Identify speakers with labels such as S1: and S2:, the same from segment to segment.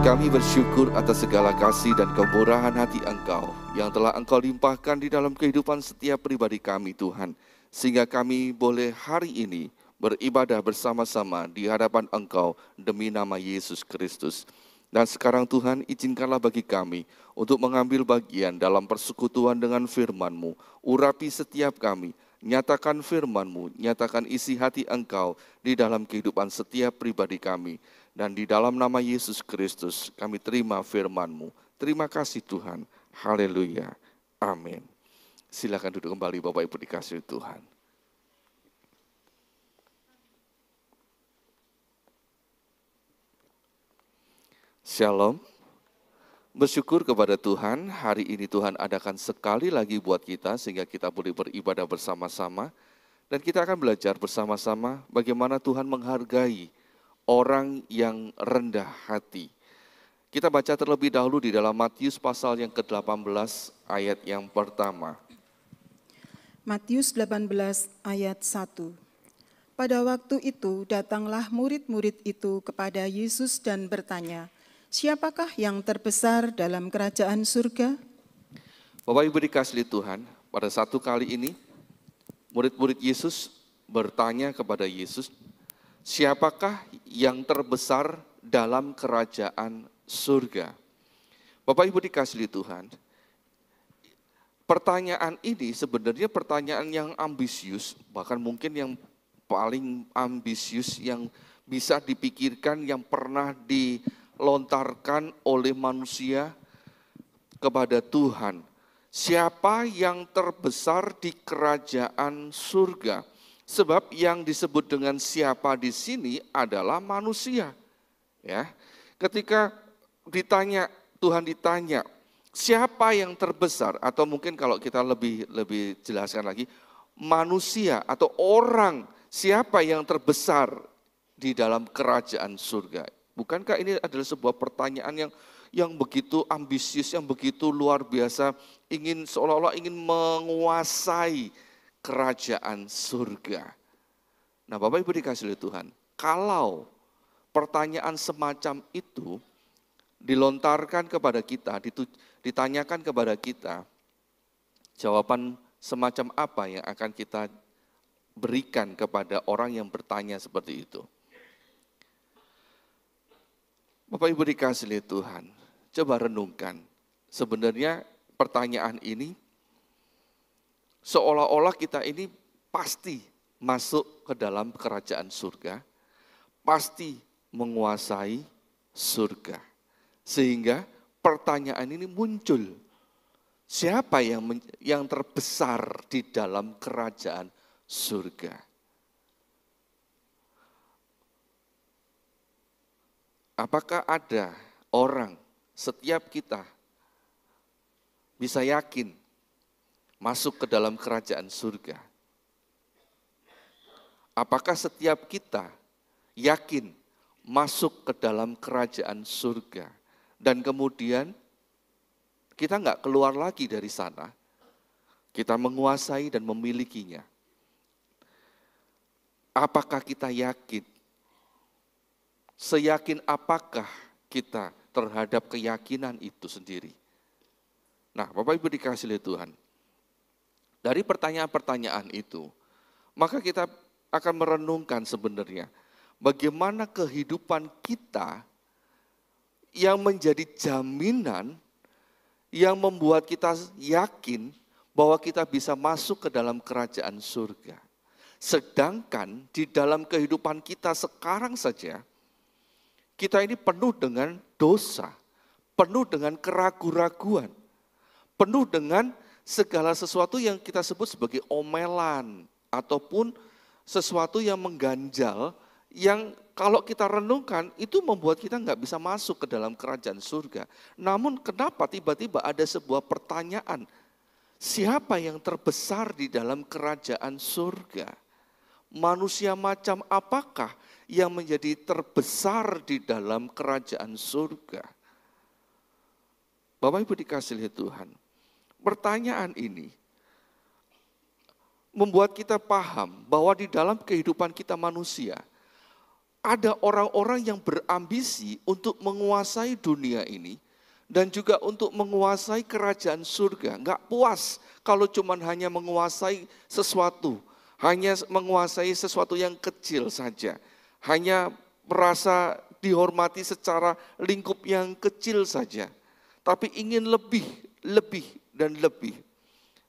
S1: Kami bersyukur atas segala kasih dan kemurahan hati Engkau yang telah Engkau limpahkan di dalam kehidupan setiap pribadi kami, Tuhan. Sehingga kami boleh hari ini beribadah bersama-sama di hadapan Engkau demi nama Yesus Kristus. Dan sekarang Tuhan, izinkanlah bagi kami untuk mengambil bagian dalam persekutuan dengan firman-Mu. Urapi setiap kami, nyatakan firman-Mu, nyatakan isi hati Engkau di dalam kehidupan setiap pribadi kami. Dan di dalam nama Yesus Kristus kami terima firman-Mu. Terima kasih Tuhan. Haleluya. Amin. Silakan duduk kembali Bapak Ibu dikasihi Tuhan. Shalom. Bersyukur kepada Tuhan, hari ini Tuhan adakan sekali lagi buat kita sehingga kita boleh beribadah bersama-sama. Dan kita akan belajar bersama-sama bagaimana Tuhan menghargai orang yang rendah hati. Kita baca terlebih dahulu di dalam Matius pasal yang ke-18 ayat yang pertama.
S2: Matius 18 ayat 1. Pada waktu itu datanglah murid-murid itu kepada Yesus dan bertanya, "Siapakah yang terbesar dalam kerajaan surga?"
S1: Bapak Ibu dikasihi Tuhan, pada satu kali ini murid-murid Yesus bertanya kepada Yesus, siapakah yang terbesar dalam kerajaan surga? Bapak Ibu dikasihi Tuhan, pertanyaan ini sebenarnya pertanyaan yang ambisius, bahkan mungkin yang paling ambisius yang bisa dipikirkan, yang pernah dilontarkan oleh manusia kepada Tuhan. Siapa yang terbesar di kerajaan surga? Sebab yang disebut dengan siapa di sini adalah manusia. Ya, ketika Tuhan ditanya, siapa yang terbesar? Atau mungkin kalau kita lebih jelaskan lagi, manusia atau orang, siapa yang terbesar di dalam kerajaan surga? Bukankah ini adalah sebuah pertanyaan yang begitu ambisius, yang begitu luar biasa, seolah-olah ingin menguasai kerajaan surga. Nah Bapak Ibu dikasihi Tuhan, kalau pertanyaan semacam itu dilontarkan kepada kita, ditanyakan kepada kita, jawaban semacam apa yang akan kita berikan kepada orang yang bertanya seperti itu? Bapak Ibu dikasihi Tuhan, coba renungkan, sebenarnya pertanyaan ini seolah-olah kita ini pasti masuk ke dalam kerajaan surga, pasti menguasai surga. Sehingga pertanyaan ini muncul, siapa yang terbesar di dalam kerajaan surga? Apakah ada orang, setiap kita bisa yakin masuk ke dalam kerajaan surga? Apakah setiap kita yakin masuk ke dalam kerajaan surga dan kemudian kita nggak keluar lagi dari sana, kita menguasai dan memilikinya? Apakah kita yakin? Seyakin apakah kita terhadap keyakinan itu sendiri? Nah, Bapak Ibu dikasihi Tuhan, dari pertanyaan-pertanyaan itu, maka kita akan merenungkan sebenarnya bagaimana kehidupan kita yang menjadi jaminan yang membuat kita yakin bahwa kita bisa masuk ke dalam kerajaan surga. Sedangkan di dalam kehidupan kita sekarang saja, kita ini penuh dengan dosa, penuh dengan keraguan-raguan, penuh dengan segala sesuatu yang kita sebut sebagai omelan ataupun sesuatu yang mengganjal, yang kalau kita renungkan itu membuat kita nggak bisa masuk ke dalam kerajaan surga. Namun kenapa tiba-tiba ada sebuah pertanyaan, siapa yang terbesar di dalam kerajaan surga? Manusia macam apakah yang menjadi terbesar di dalam kerajaan surga? Bapak Ibu dikasihi Tuhan, pertanyaan ini membuat kita paham bahwa di dalam kehidupan kita manusia, ada orang-orang yang berambisi untuk menguasai dunia ini dan juga untuk menguasai kerajaan surga. Enggak puas kalau cuman hanya menguasai sesuatu, hanya menguasai sesuatu yang kecil saja, hanya merasa dihormati secara lingkup yang kecil saja, tapi ingin lebih, dan lebih.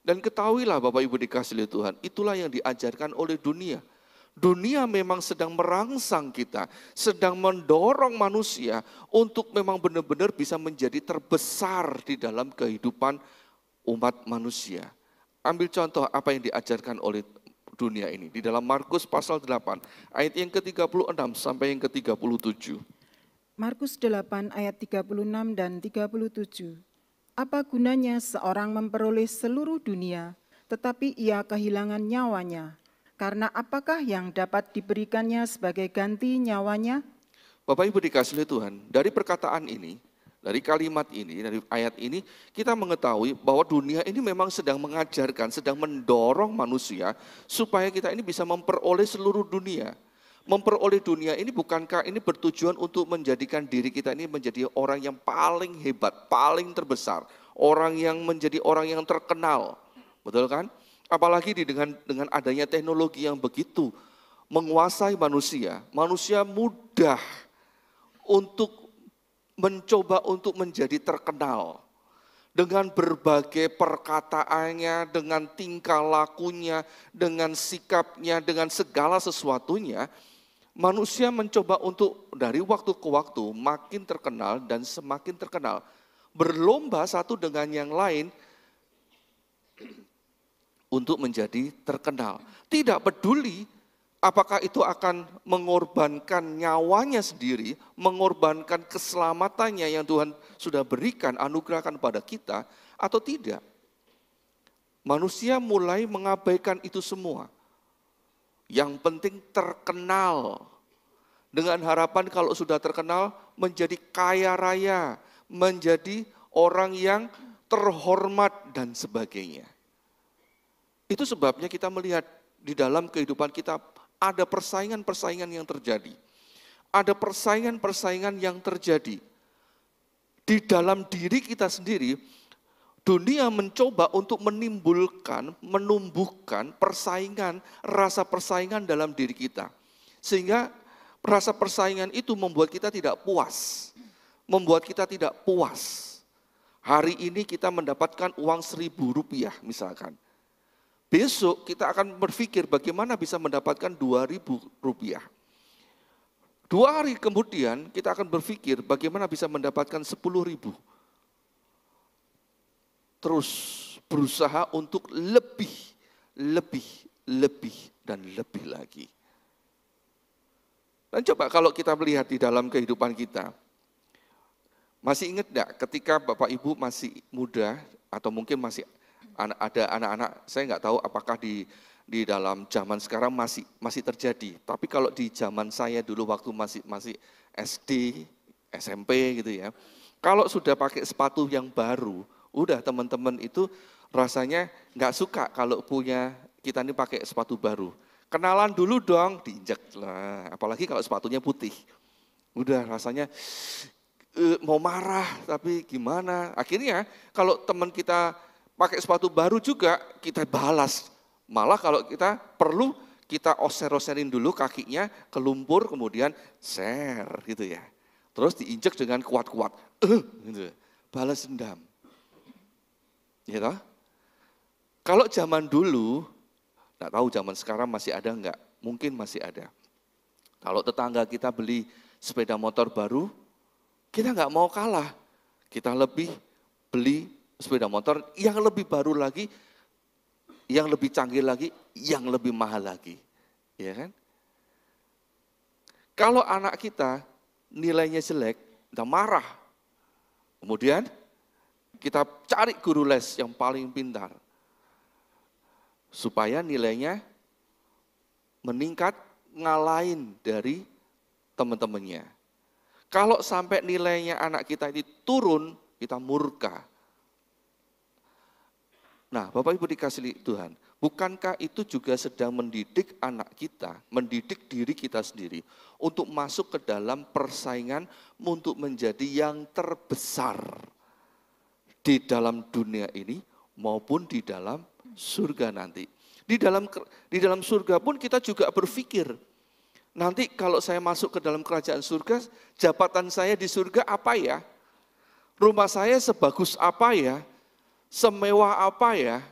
S1: Dan ketahuilah Bapak Ibu dikasihi oleh Tuhan, itulah yang diajarkan oleh dunia. Dunia memang sedang merangsang kita, sedang mendorong manusia untuk memang benar-benar bisa menjadi terbesar di dalam kehidupan umat manusia. Ambil contoh apa yang diajarkan oleh dunia ini. Di dalam Markus pasal 8, ayat yang ke-36 sampai yang ke-37.
S2: Markus 8 ayat 36 dan 37. Apa gunanya seorang memperoleh seluruh dunia, tetapi ia kehilangan nyawanya? Karena apakah yang dapat diberikannya sebagai ganti nyawanya?
S1: Bapak Ibu dikasihi Tuhan, dari perkataan ini, dari kalimat ini, dari ayat ini, kita mengetahui bahwa dunia ini memang sedang mengajarkan, sedang mendorong manusia supaya kita ini bisa memperoleh seluruh dunia. Memperoleh dunia ini bukankah ini bertujuan untuk menjadikan diri kita ini menjadi orang yang paling hebat, paling terbesar, orang yang menjadi orang yang terkenal, betul kan? Apalagi dengan adanya teknologi yang begitu menguasai manusia, manusia mudah untuk mencoba untuk menjadi terkenal. Dengan berbagai perkataannya, dengan tingkah lakunya, dengan sikapnya, dengan segala sesuatunya, manusia mencoba untuk dari waktu ke waktu makin terkenal dan semakin terkenal. Berlomba satu dengan yang lain untuk menjadi terkenal. Tidak peduli apakah itu akan mengorbankan nyawanya sendiri, mengorbankan keselamatannya yang Tuhan sudah berikan, anugerahkan pada kita, atau tidak. Manusia mulai mengabaikan itu semua. Yang penting terkenal. Dengan harapan kalau sudah terkenal menjadi kaya raya, menjadi orang yang terhormat dan sebagainya. Itu sebabnya kita melihat di dalam kehidupan kita ada persaingan-persaingan yang terjadi. Ada persaingan-persaingan yang terjadi. Di dalam diri kita sendiri, dunia mencoba untuk menimbulkan, menumbuhkan persaingan, rasa persaingan dalam diri kita. Sehingga rasa persaingan itu membuat kita tidak puas. Membuat kita tidak puas. Hari ini kita mendapatkan uang Rp1.000 misalkan. Besok kita akan berpikir bagaimana bisa mendapatkan Rp2.000. 2 hari kemudian kita akan berpikir bagaimana bisa mendapatkan 10.000. Terus berusaha untuk lebih, dan lebih lagi. Dan coba kalau kita melihat di dalam kehidupan kita, masih ingat enggak ketika Bapak Ibu masih muda atau mungkin masih ada anak-anak, saya nggak tahu apakah di dalam zaman sekarang masih terjadi. Tapi kalau di zaman saya dulu waktu masih SD, SMP gitu ya, kalau sudah pakai sepatu yang baru, udah teman-teman itu rasanya nggak suka kalau punya kita ini pakai sepatu baru. Kenalan dulu dong, diinjak lah. Apalagi kalau sepatunya putih, udah rasanya mau marah, tapi gimana? Akhirnya kalau teman kita pakai sepatu baru juga kita balas. Malah kalau kita perlu kita oser-oserin dulu kakinya ke lumpur kemudian share gitu ya. Terus diinjek dengan kuat-kuat. Gitu. Balas dendam. Ya toh? Kalau zaman dulu, enggak tahu zaman sekarang masih ada enggak? Mungkin masih ada. Kalau tetangga kita beli sepeda motor baru, kita enggak mau kalah. Kita lebih beli sepeda motor yang lebih baru lagi, yang lebih canggih lagi, yang lebih mahal lagi. Ya kan? Kalau anak kita nilainya jelek, kita marah. Kemudian kita cari guru les yang paling pintar. Supaya nilainya meningkat, ngalahin dari teman-temannya. Kalau sampai nilainya anak kita ini turun, kita murka. Nah, Bapak Ibu dikasihi Tuhan, Bukankah itu juga sedang mendidik anak kita, mendidik diri kita sendiri untuk masuk ke dalam persaingan untuk menjadi yang terbesar di dalam dunia ini maupun di dalam surga nanti. Di dalam surga pun kita juga berpikir, nanti kalau saya masuk ke dalam kerajaan surga, jabatan saya di surga apa ya? Rumah saya sebagus apa ya? Semewah apa ya?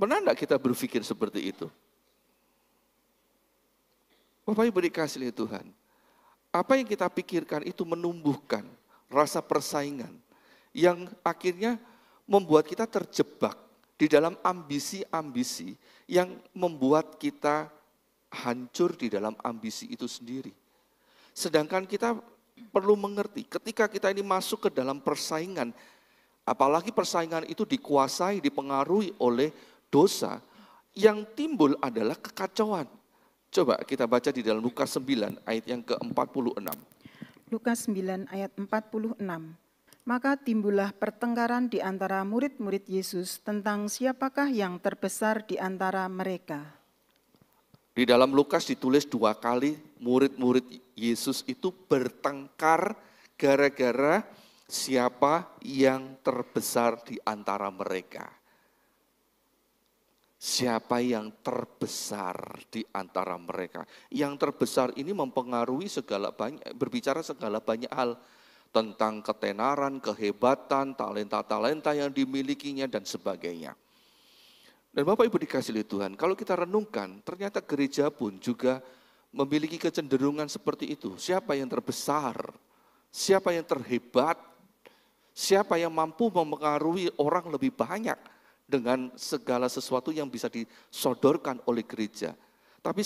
S1: Pernah enggak kita berpikir seperti itu? Bapak Ibu dikasihi Tuhan, apa yang kita pikirkan itu menumbuhkan rasa persaingan yang akhirnya membuat kita terjebak di dalam ambisi-ambisi yang membuat kita hancur di dalam ambisi itu sendiri. Sedangkan kita perlu mengerti, ketika kita ini masuk ke dalam persaingan, apalagi persaingan itu dikuasai, dipengaruhi oleh dosa, yang timbul adalah kekacauan. Coba kita baca di dalam Lukas 9 ayat yang ke-46.
S2: Lukas 9 ayat 46. Maka timbullah pertengkaran di antara murid-murid Yesus tentang siapakah yang terbesar di antara mereka.
S1: Di dalam Lukas ditulis 2 kali murid-murid Yesus itu bertengkar gara-gara siapa yang terbesar di antara mereka. Siapa yang terbesar di antara mereka? Yang terbesar ini mempengaruhi berbicara segala banyak hal tentang ketenaran, kehebatan, talenta-talenta yang dimilikinya dan sebagainya. Dan Bapak Ibu dikasihi Tuhan, kalau kita renungkan, ternyata gereja pun juga memiliki kecenderungan seperti itu. Siapa yang terbesar? Siapa yang terhebat? Siapa yang mampu mempengaruhi orang lebih banyak dengan segala sesuatu yang bisa disodorkan oleh gereja. Tapi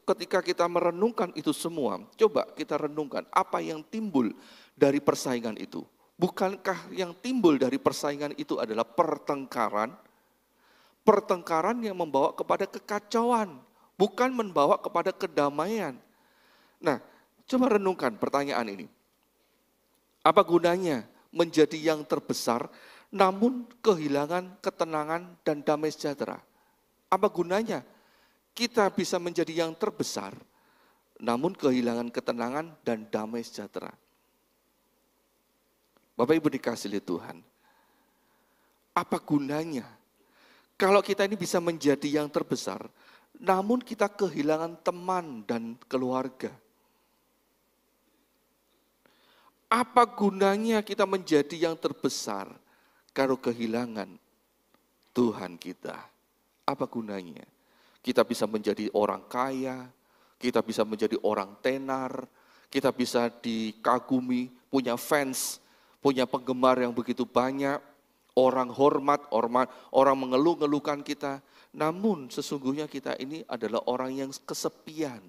S1: ketika kita merenungkan itu semua, coba kita renungkan apa yang timbul dari persaingan itu. Bukankah yang timbul dari persaingan itu adalah pertengkaran? Pertengkaran yang membawa kepada kekacauan, bukan membawa kepada kedamaian. Nah, coba renungkan pertanyaan ini. Apa gunanya menjadi yang terbesar namun kehilangan ketenangan dan damai sejahtera? Apa gunanya kita bisa menjadi yang terbesar, namun kehilangan ketenangan dan damai sejahtera? Bapak Ibu dikasihi Tuhan, apa gunanya kalau kita ini bisa menjadi yang terbesar, namun kita kehilangan teman dan keluarga? Apa gunanya kita menjadi yang terbesar kalau kehilangan Tuhan kita? Apa gunanya? Kita bisa menjadi orang kaya, kita bisa menjadi orang tenar, kita bisa dikagumi, punya fans, punya penggemar yang begitu banyak, orang hormat, orang mengeluh-ngeluhkan kita. Namun sesungguhnya kita ini adalah orang yang kesepian.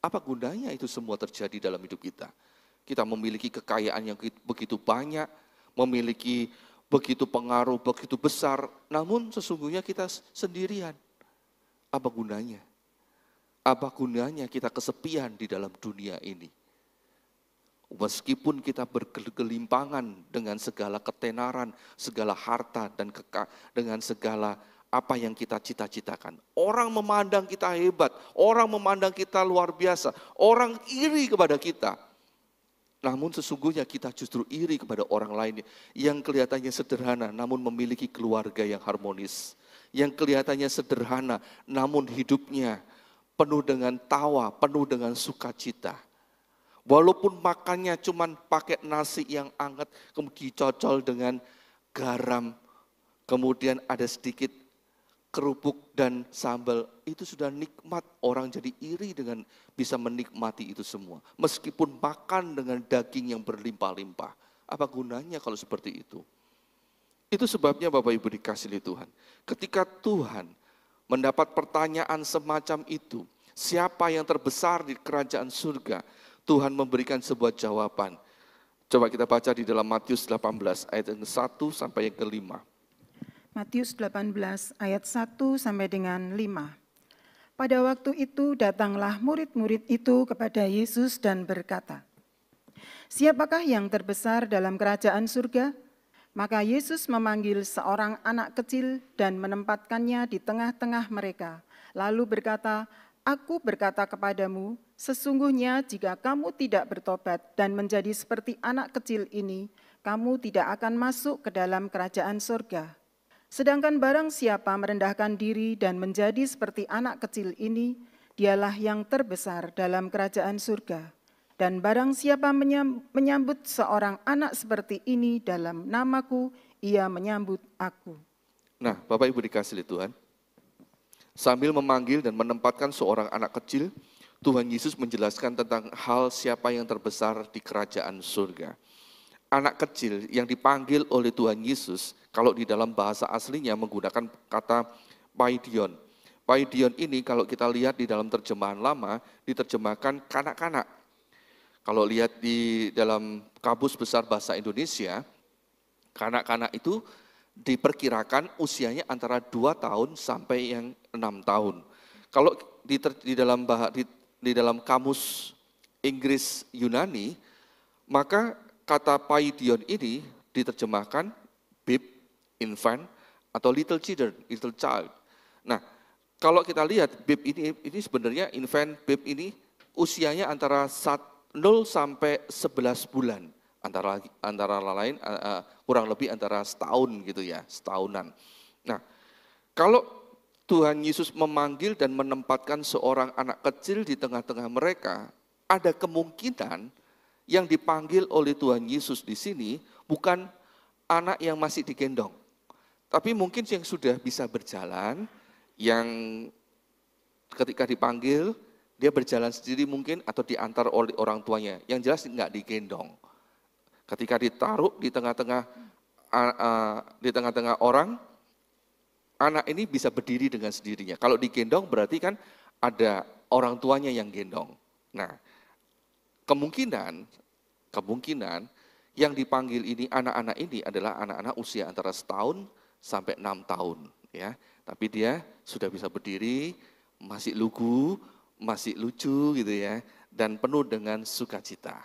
S1: Apa gunanya itu semua terjadi dalam hidup kita? Kita memiliki kekayaan yang begitu banyak, memiliki begitu pengaruh, begitu besar, namun sesungguhnya kita sendirian. Apa gunanya? Apa gunanya kita kesepian di dalam dunia ini? Meskipun kita bergelimpangan dengan segala ketenaran, segala harta, dan dengan segala apa yang kita cita-citakan. Orang memandang kita hebat, orang memandang kita luar biasa, orang iri kepada kita. Namun sesungguhnya kita justru iri kepada orang lain yang kelihatannya sederhana namun memiliki keluarga yang harmonis. Yang kelihatannya sederhana namun hidupnya penuh dengan tawa, penuh dengan sukacita. Walaupun makannya cuma pakai nasi yang hangat, kemudian dicocol dengan garam, kemudian ada sedikit kerupuk dan sambal, itu sudah nikmat. Orang jadi iri dengan bisa menikmati itu semua. Meskipun makan dengan daging yang berlimpah-limpah. Apa gunanya kalau seperti itu? Itu sebabnya Bapak Ibu dikasihi Tuhan. Ketika Tuhan mendapat pertanyaan semacam itu, siapa yang terbesar di kerajaan surga? Tuhan memberikan sebuah jawaban. Coba kita baca di dalam Matius 18 ayat yang 1 sampai yang ke-5.
S2: Matius 18 ayat 1 sampai dengan 5. Pada waktu itu datanglah murid-murid itu kepada Yesus dan berkata, "Siapakah yang terbesar dalam kerajaan surga?" Maka Yesus memanggil seorang anak kecil dan menempatkannya di tengah-tengah mereka. Lalu berkata, "Aku berkata kepadamu, sesungguhnya jika kamu tidak bertobat dan menjadi seperti anak kecil ini, kamu tidak akan masuk ke dalam kerajaan surga. Sedangkan barang siapa merendahkan diri dan menjadi seperti anak kecil ini, dialah yang terbesar dalam kerajaan surga. Dan barang siapa menyambut seorang anak seperti ini dalam namaku, ia menyambut aku."
S1: Nah, Bapak Ibu dikasihi Tuhan, sambil memanggil dan menempatkan seorang anak kecil, Tuhan Yesus menjelaskan tentang hal siapa yang terbesar di kerajaan surga. Anak kecil yang dipanggil oleh Tuhan Yesus, kalau di dalam bahasa aslinya menggunakan kata paidion. Paidion ini kalau kita lihat di dalam terjemahan lama, diterjemahkan kanak-kanak. Kalau lihat di dalam Kamus Besar Bahasa Indonesia, kanak-kanak itu diperkirakan usianya antara 2 tahun sampai yang 6 tahun. Kalau di dalam kamus Inggris Yunani, maka kata paidion ini diterjemahkan babe, infant, atau little children, little child. Nah, kalau kita lihat babe ini sebenarnya infant, babe ini usianya antara 0 sampai 11 bulan, antara lain kurang lebih antara setahun gitu ya, setahunan. Nah, kalau Tuhan Yesus memanggil dan menempatkan seorang anak kecil di tengah-tengah mereka, ada kemungkinan yang dipanggil oleh Tuhan Yesus di sini bukan anak yang masih digendong, tapi mungkin yang sudah bisa berjalan, yang ketika dipanggil dia berjalan sendiri mungkin atau diantar oleh orang tuanya, yang jelas enggak digendong. Ketika ditaruh di tengah-tengah orang, anak ini bisa berdiri dengan sendirinya. Kalau digendong berarti kan ada orang tuanya yang gendong. Nah, kemungkinan yang dipanggil ini anak-anak ini adalah anak-anak usia antara setahun sampai 6 tahun, ya. Tapi dia sudah bisa berdiri, masih lugu, masih lucu gitu ya, dan penuh dengan sukacita.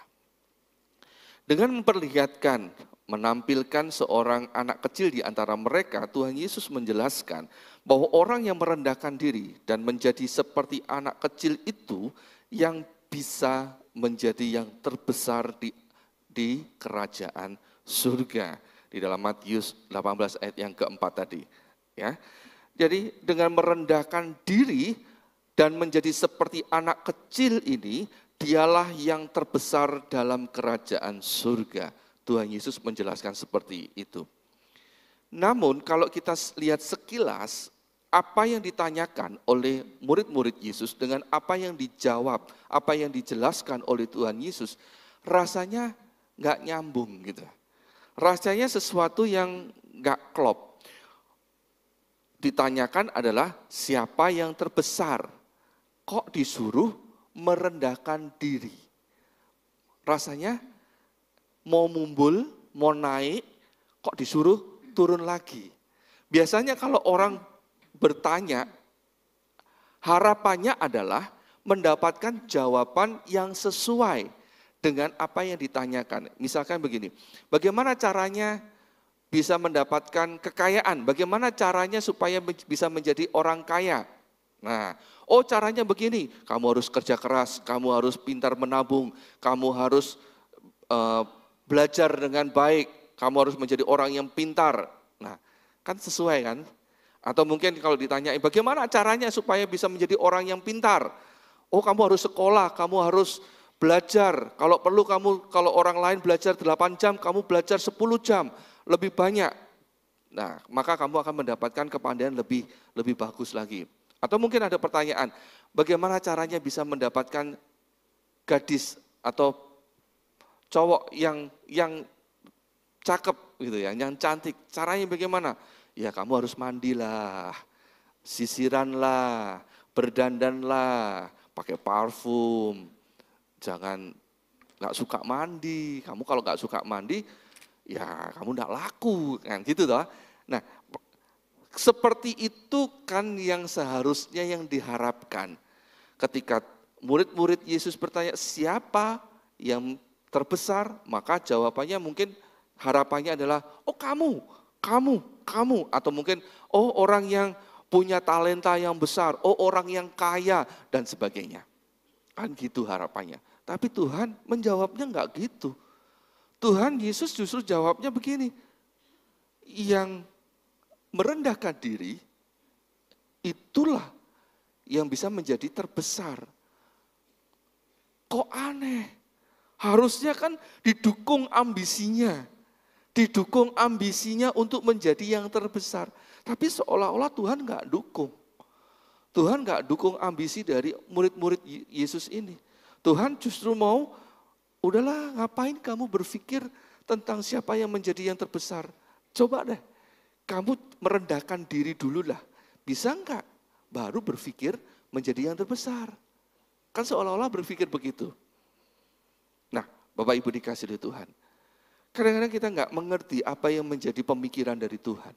S1: Dengan menampilkan seorang anak kecil di antara mereka, Tuhan Yesus menjelaskan bahwa orang yang merendahkan diri dan menjadi seperti anak kecil itu yang bisa menjadi yang terbesar di kerajaan surga. Di dalam Matius 18 ayat yang keempat tadi. Ya. Jadi dengan merendahkan diri dan menjadi seperti anak kecil ini, dialah yang terbesar dalam kerajaan surga. Tuhan Yesus menjelaskan seperti itu. Namun kalau kita lihat sekilas, apa yang ditanyakan oleh murid-murid Yesus dengan apa yang dijawab, apa yang dijelaskan oleh Tuhan Yesus, rasanya nggak nyambung gitu. Rasanya sesuatu yang nggak klop. Ditanyakan adalah siapa yang terbesar. Kok disuruh merendahkan diri? Rasanya mau mumbul, mau naik, kok disuruh turun lagi? Biasanya kalau orang bertanya, harapannya adalah mendapatkan jawaban yang sesuai dengan apa yang ditanyakan. Misalkan begini, bagaimana caranya bisa mendapatkan kekayaan? Bagaimana caranya supaya bisa menjadi orang kaya? Nah, caranya begini, kamu harus kerja keras, kamu harus pintar menabung, kamu harus belajar dengan baik, kamu harus menjadi orang yang pintar. Nah, kan sesuai kan? Atau mungkin kalau ditanyai, bagaimana caranya supaya bisa menjadi orang yang pintar? Kamu harus sekolah, kamu harus belajar. Kalau perlu kalau orang lain belajar 8 jam, kamu belajar 10 jam, lebih banyak. Nah, maka kamu akan mendapatkan kepandaian lebih bagus lagi. Atau mungkin ada pertanyaan, bagaimana caranya bisa mendapatkan gadis atau cowok yang cakep gitu ya, yang cantik. Caranya bagaimana? Ya kamu harus mandilah, sisiranlah, berdandanlah, pakai parfum. Jangan nggak suka mandi. Kamu kalau nggak suka mandi, ya kamu nggak laku kan gitu toh. Nah, seperti itu kan yang seharusnya yang diharapkan. Ketika murid-murid Yesus bertanya, siapa yang terbesar? Maka jawabannya mungkin Harapannya adalah, oh kamu, atau mungkin oh orang yang punya talenta yang besar, oh orang yang kaya, dan sebagainya. Kan gitu harapannya. Tapi Tuhan menjawabnya enggak gitu. Tuhan Yesus justru jawabnya begini, yang merendahkan diri, itulah yang bisa menjadi terbesar. Kok aneh? Harusnya kan didukung ambisinya untuk menjadi yang terbesar. Tapi seolah-olah Tuhan enggak dukung. Tuhan enggak dukung ambisi dari murid-murid Yesus ini. Tuhan justru mau, udahlah ngapain kamu berpikir tentang siapa yang menjadi yang terbesar. Coba deh, kamu merendahkan diri dulu lah. Bisa enggak? Baru berpikir menjadi yang terbesar. Kan seolah-olah berpikir begitu. Nah, Bapak Ibu dikasih oleh Tuhan. Kadang-kadang kita enggak mengerti apa yang menjadi pemikiran dari Tuhan.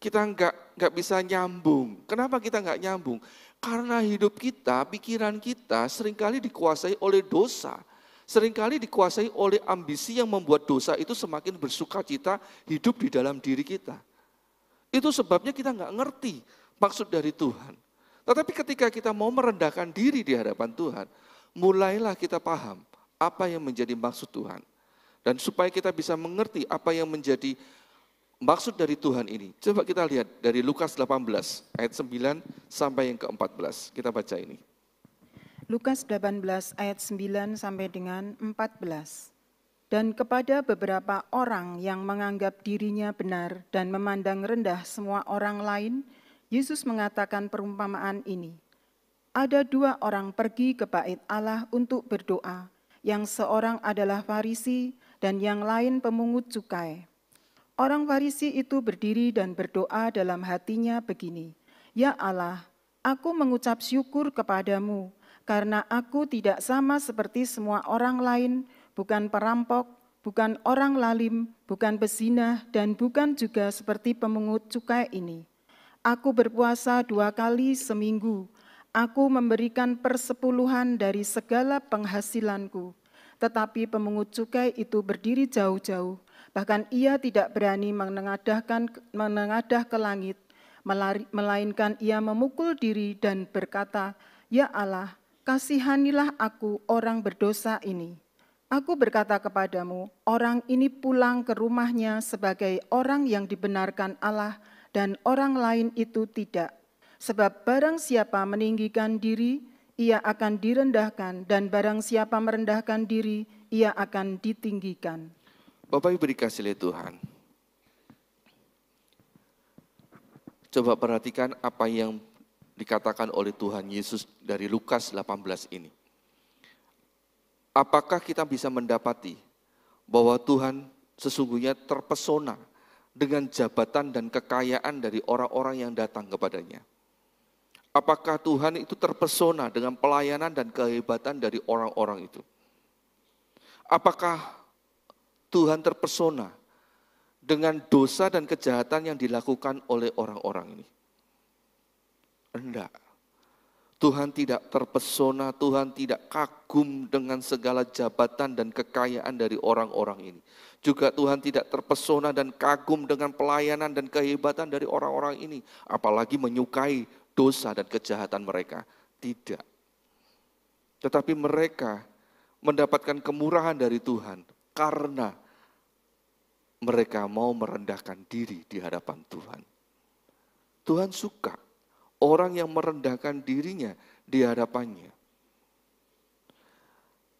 S1: Kita enggak bisa nyambung. Kenapa kita enggak nyambung? Karena hidup kita, pikiran kita seringkali dikuasai oleh dosa. Seringkali dikuasai oleh ambisi yang membuat dosa itu semakin bersukacita hidup di dalam diri kita. Itu sebabnya kita enggak ngerti maksud dari Tuhan. Tetapi ketika kita mau merendahkan diri di hadapan Tuhan, mulailah kita paham apa yang menjadi maksud Tuhan. Dan supaya kita bisa mengerti apa yang menjadi maksud dari Tuhan ini. Coba kita lihat dari Lukas 18 ayat 9 sampai yang ke-14. Kita baca ini.
S2: Lukas 18 ayat 9 sampai dengan 14. Dan kepada beberapa orang yang menganggap dirinya benar dan memandang rendah semua orang lain, Yesus mengatakan perumpamaan ini. Ada 2 orang pergi ke bait Allah untuk berdoa, yang seorang adalah Farisi dan yang lain pemungut cukai. Orang Farisi itu berdiri dan berdoa dalam hatinya begini, "Ya Allah, aku mengucap syukur kepadamu, karena aku tidak sama seperti semua orang lain, bukan perampok, bukan orang lalim, bukan pezinah, dan bukan juga seperti pemungut cukai ini. Aku berpuasa 2 kali seminggu, aku memberikan 1/10 dari segala penghasilanku. Tetapi pemungut cukai itu berdiri jauh-jauh, bahkan ia tidak berani menengadah ke langit, melainkan ia memukul diri dan berkata, 'Ya Allah, kasihanilah aku orang berdosa ini.' Aku berkata kepadamu, orang ini pulang ke rumahnya sebagai orang yang dibenarkan Allah dan orang lain itu tidak. Sebab barang siapa meninggikan diri, ia akan direndahkan, dan barang siapa merendahkan diri, ia akan ditinggikan."
S1: Bapak Ibu dikasih oleh Tuhan. Coba perhatikan apa yang dikatakan oleh Tuhan Yesus dari Lukas 18 ini. Apakah kita bisa mendapati bahwa Tuhan sesungguhnya terpesona dengan jabatan dan kekayaan dari orang-orang yang datang kepadanya? Apakah Tuhan itu terpesona dengan pelayanan dan kehebatan dari orang-orang itu? Apakah Tuhan terpesona dengan dosa dan kejahatan yang dilakukan oleh orang-orang ini? Enggak. Tuhan tidak terpesona, Tuhan tidak kagum dengan segala jabatan dan kekayaan dari orang-orang ini. Juga Tuhan tidak terpesona dan kagum dengan pelayanan dan kehebatan dari orang-orang ini. Apalagi menyukai dosa dan kejahatan mereka. Tidak. Tetapi mereka mendapatkan kemurahan dari Tuhan karena mereka mau merendahkan diri di hadapan Tuhan. Tuhan suka orang yang merendahkan dirinya di hadapannya.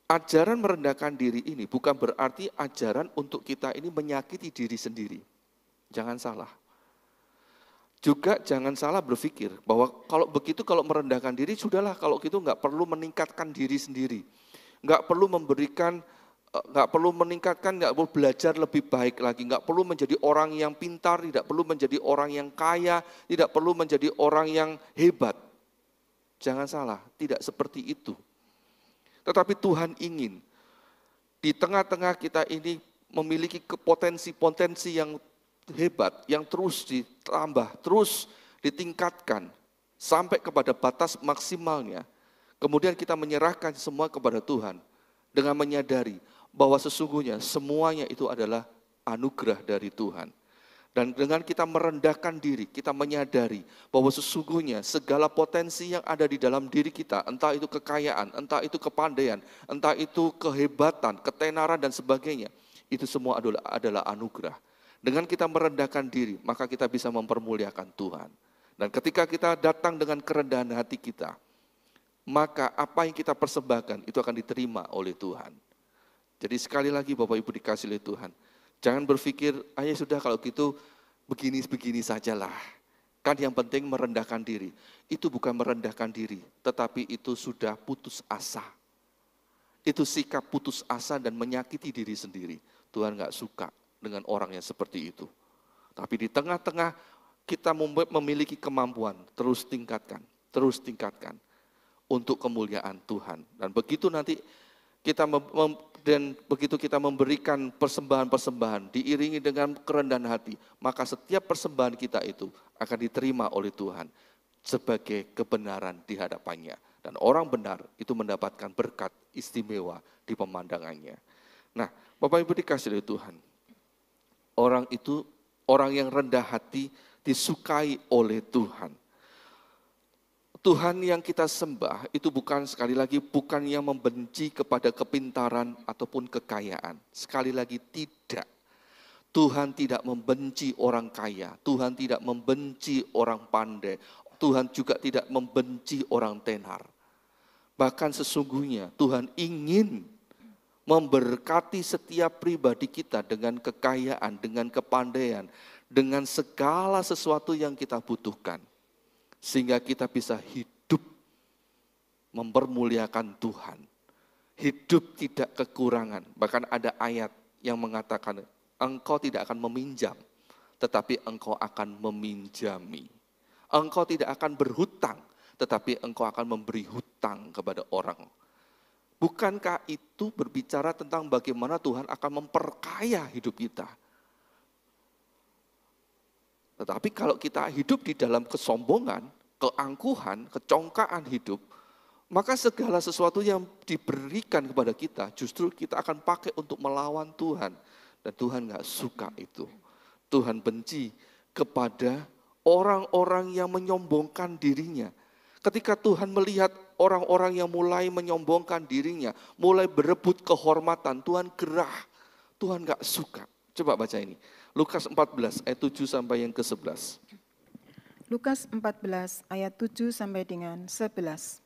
S1: Ajaran merendahkan diri ini bukan berarti ajaran untuk kita ini menyakiti diri sendiri. Jangan salah. Juga jangan salah berpikir bahwa kalau begitu, kalau merendahkan diri, sudahlah kalau gitu nggak perlu meningkatkan diri sendiri. Nggak perlu memberikan, nggak perlu meningkatkan, nggak perlu belajar lebih baik lagi. Nggak perlu menjadi orang yang pintar, tidak perlu menjadi orang yang kaya, tidak perlu menjadi orang yang hebat. Jangan salah, tidak seperti itu. Tetapi Tuhan ingin di tengah-tengah kita ini memiliki potensi-potensi yang hebat, yang terus ditambah, terus ditingkatkan sampai kepada batas maksimalnya. Kemudian kita menyerahkan semua kepada Tuhan dengan menyadari bahwa sesungguhnya semuanya itu adalah anugerah dari Tuhan. Dan dengan kita merendahkan diri, kita menyadari bahwa sesungguhnya segala potensi yang ada di dalam diri kita, entah itu kekayaan, entah itu kepandaian, entah itu kehebatan, ketenaran dan sebagainya, itu semua adalah anugerah. Dengan kita merendahkan diri, maka kita bisa mempermuliakan Tuhan. Dan ketika kita datang dengan kerendahan hati kita, maka apa yang kita persembahkan itu akan diterima oleh Tuhan. Jadi sekali lagi Bapak Ibu dikasih oleh Tuhan, jangan berpikir, ya sudah kalau gitu begini-begini sajalah. Kan yang penting merendahkan diri. Itu bukan merendahkan diri, tetapi itu sudah putus asa. Itu sikap putus asa dan menyakiti diri sendiri. Tuhan gak suka dengan orang yang seperti itu. Tapi di tengah-tengah kita memiliki kemampuan, terus tingkatkan untuk kemuliaan Tuhan. Dan begitu nanti kita begitu kita memberikan persembahan-persembahan diiringi dengan kerendahan hati, maka setiap persembahan kita itu akan diterima oleh Tuhan sebagai kebenaran di hadapannya. Dan orang benar itu mendapatkan berkat istimewa di pemandangannya. Nah, Bapak Ibu dikasih oleh Tuhan, orang yang rendah hati disukai oleh Tuhan. Tuhan yang kita sembah itu bukan yang membenci kepada kepintaran ataupun kekayaan. Sekali lagi tidak. Tuhan tidak membenci orang kaya, Tuhan tidak membenci orang pandai, Tuhan juga tidak membenci orang tenar. Bahkan sesungguhnya Tuhan ingin memberkati setiap pribadi kita dengan kekayaan, dengan kepandaian, dengan segala sesuatu yang kita butuhkan. Sehingga kita bisa hidup mempermuliakan Tuhan. Hidup tidak kekurangan. Bahkan ada ayat yang mengatakan, engkau tidak akan meminjam, tetapi engkau akan meminjami. Engkau tidak akan berhutang, tetapi engkau akan memberi hutang kepada orang. Bukankah itu berbicara tentang bagaimana Tuhan akan memperkaya hidup kita? Tetapi kalau kita hidup di dalam kesombongan, keangkuhan, kecongkaan hidup, maka segala sesuatu yang diberikan kepada kita, justru kita akan pakai untuk melawan Tuhan. Dan Tuhan gak suka itu. Tuhan benci kepada orang-orang yang menyombongkan dirinya. Ketika Tuhan melihat orang-orang yang mulai menyombongkan dirinya, mulai berebut kehormatan, Tuhan gerah. Tuhan gak suka. Coba baca ini. Lukas 14 ayat 7 sampai yang ke-11.
S2: Lukas 14 ayat 7 sampai dengan 11.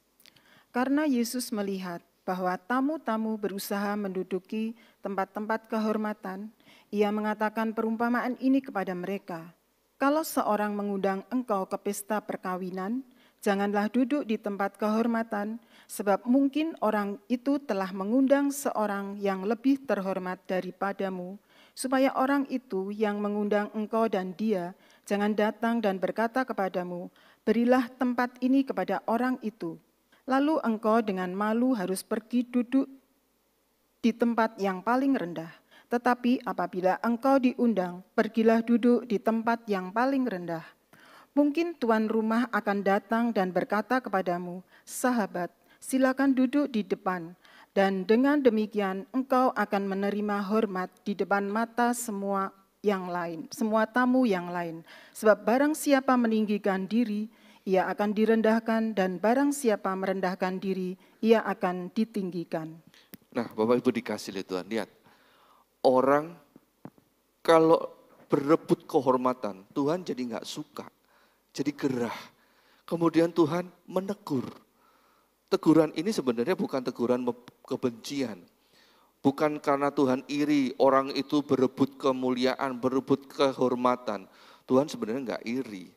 S2: Karena Yesus melihat bahwa tamu-tamu berusaha menduduki tempat-tempat kehormatan, ia mengatakan perumpamaan ini kepada mereka. Kalau seorang mengundang engkau ke pesta perkawinan, janganlah duduk di tempat kehormatan, sebab mungkin orang itu telah mengundang seorang yang lebih terhormat daripadamu, supaya orang itu yang mengundang engkau dan dia jangan datang dan berkata kepadamu, berilah tempat ini kepada orang itu. Lalu engkau dengan malu harus pergi duduk di tempat yang paling rendah. Tetapi apabila engkau diundang, pergilah duduk di tempat yang paling rendah. Mungkin tuan rumah akan datang dan berkata kepadamu, sahabat, silakan duduk di depan. Dan dengan demikian engkau akan menerima hormat di depan mata semua tamu yang lain. Sebab barang siapa meninggikan diri, ia akan direndahkan, dan barang siapa merendahkan diri, ia akan ditinggikan.
S1: Nah, Bapak Ibu dikasih oleh Tuhan, lihat. Orang kalau berebut kehormatan, Tuhan jadi gak suka, jadi gerah. Kemudian Tuhan menegur. Teguran ini sebenarnya bukan teguran kebencian. Bukan karena Tuhan iri, orang itu berebut kemuliaan, berebut kehormatan. Tuhan sebenarnya gak iri.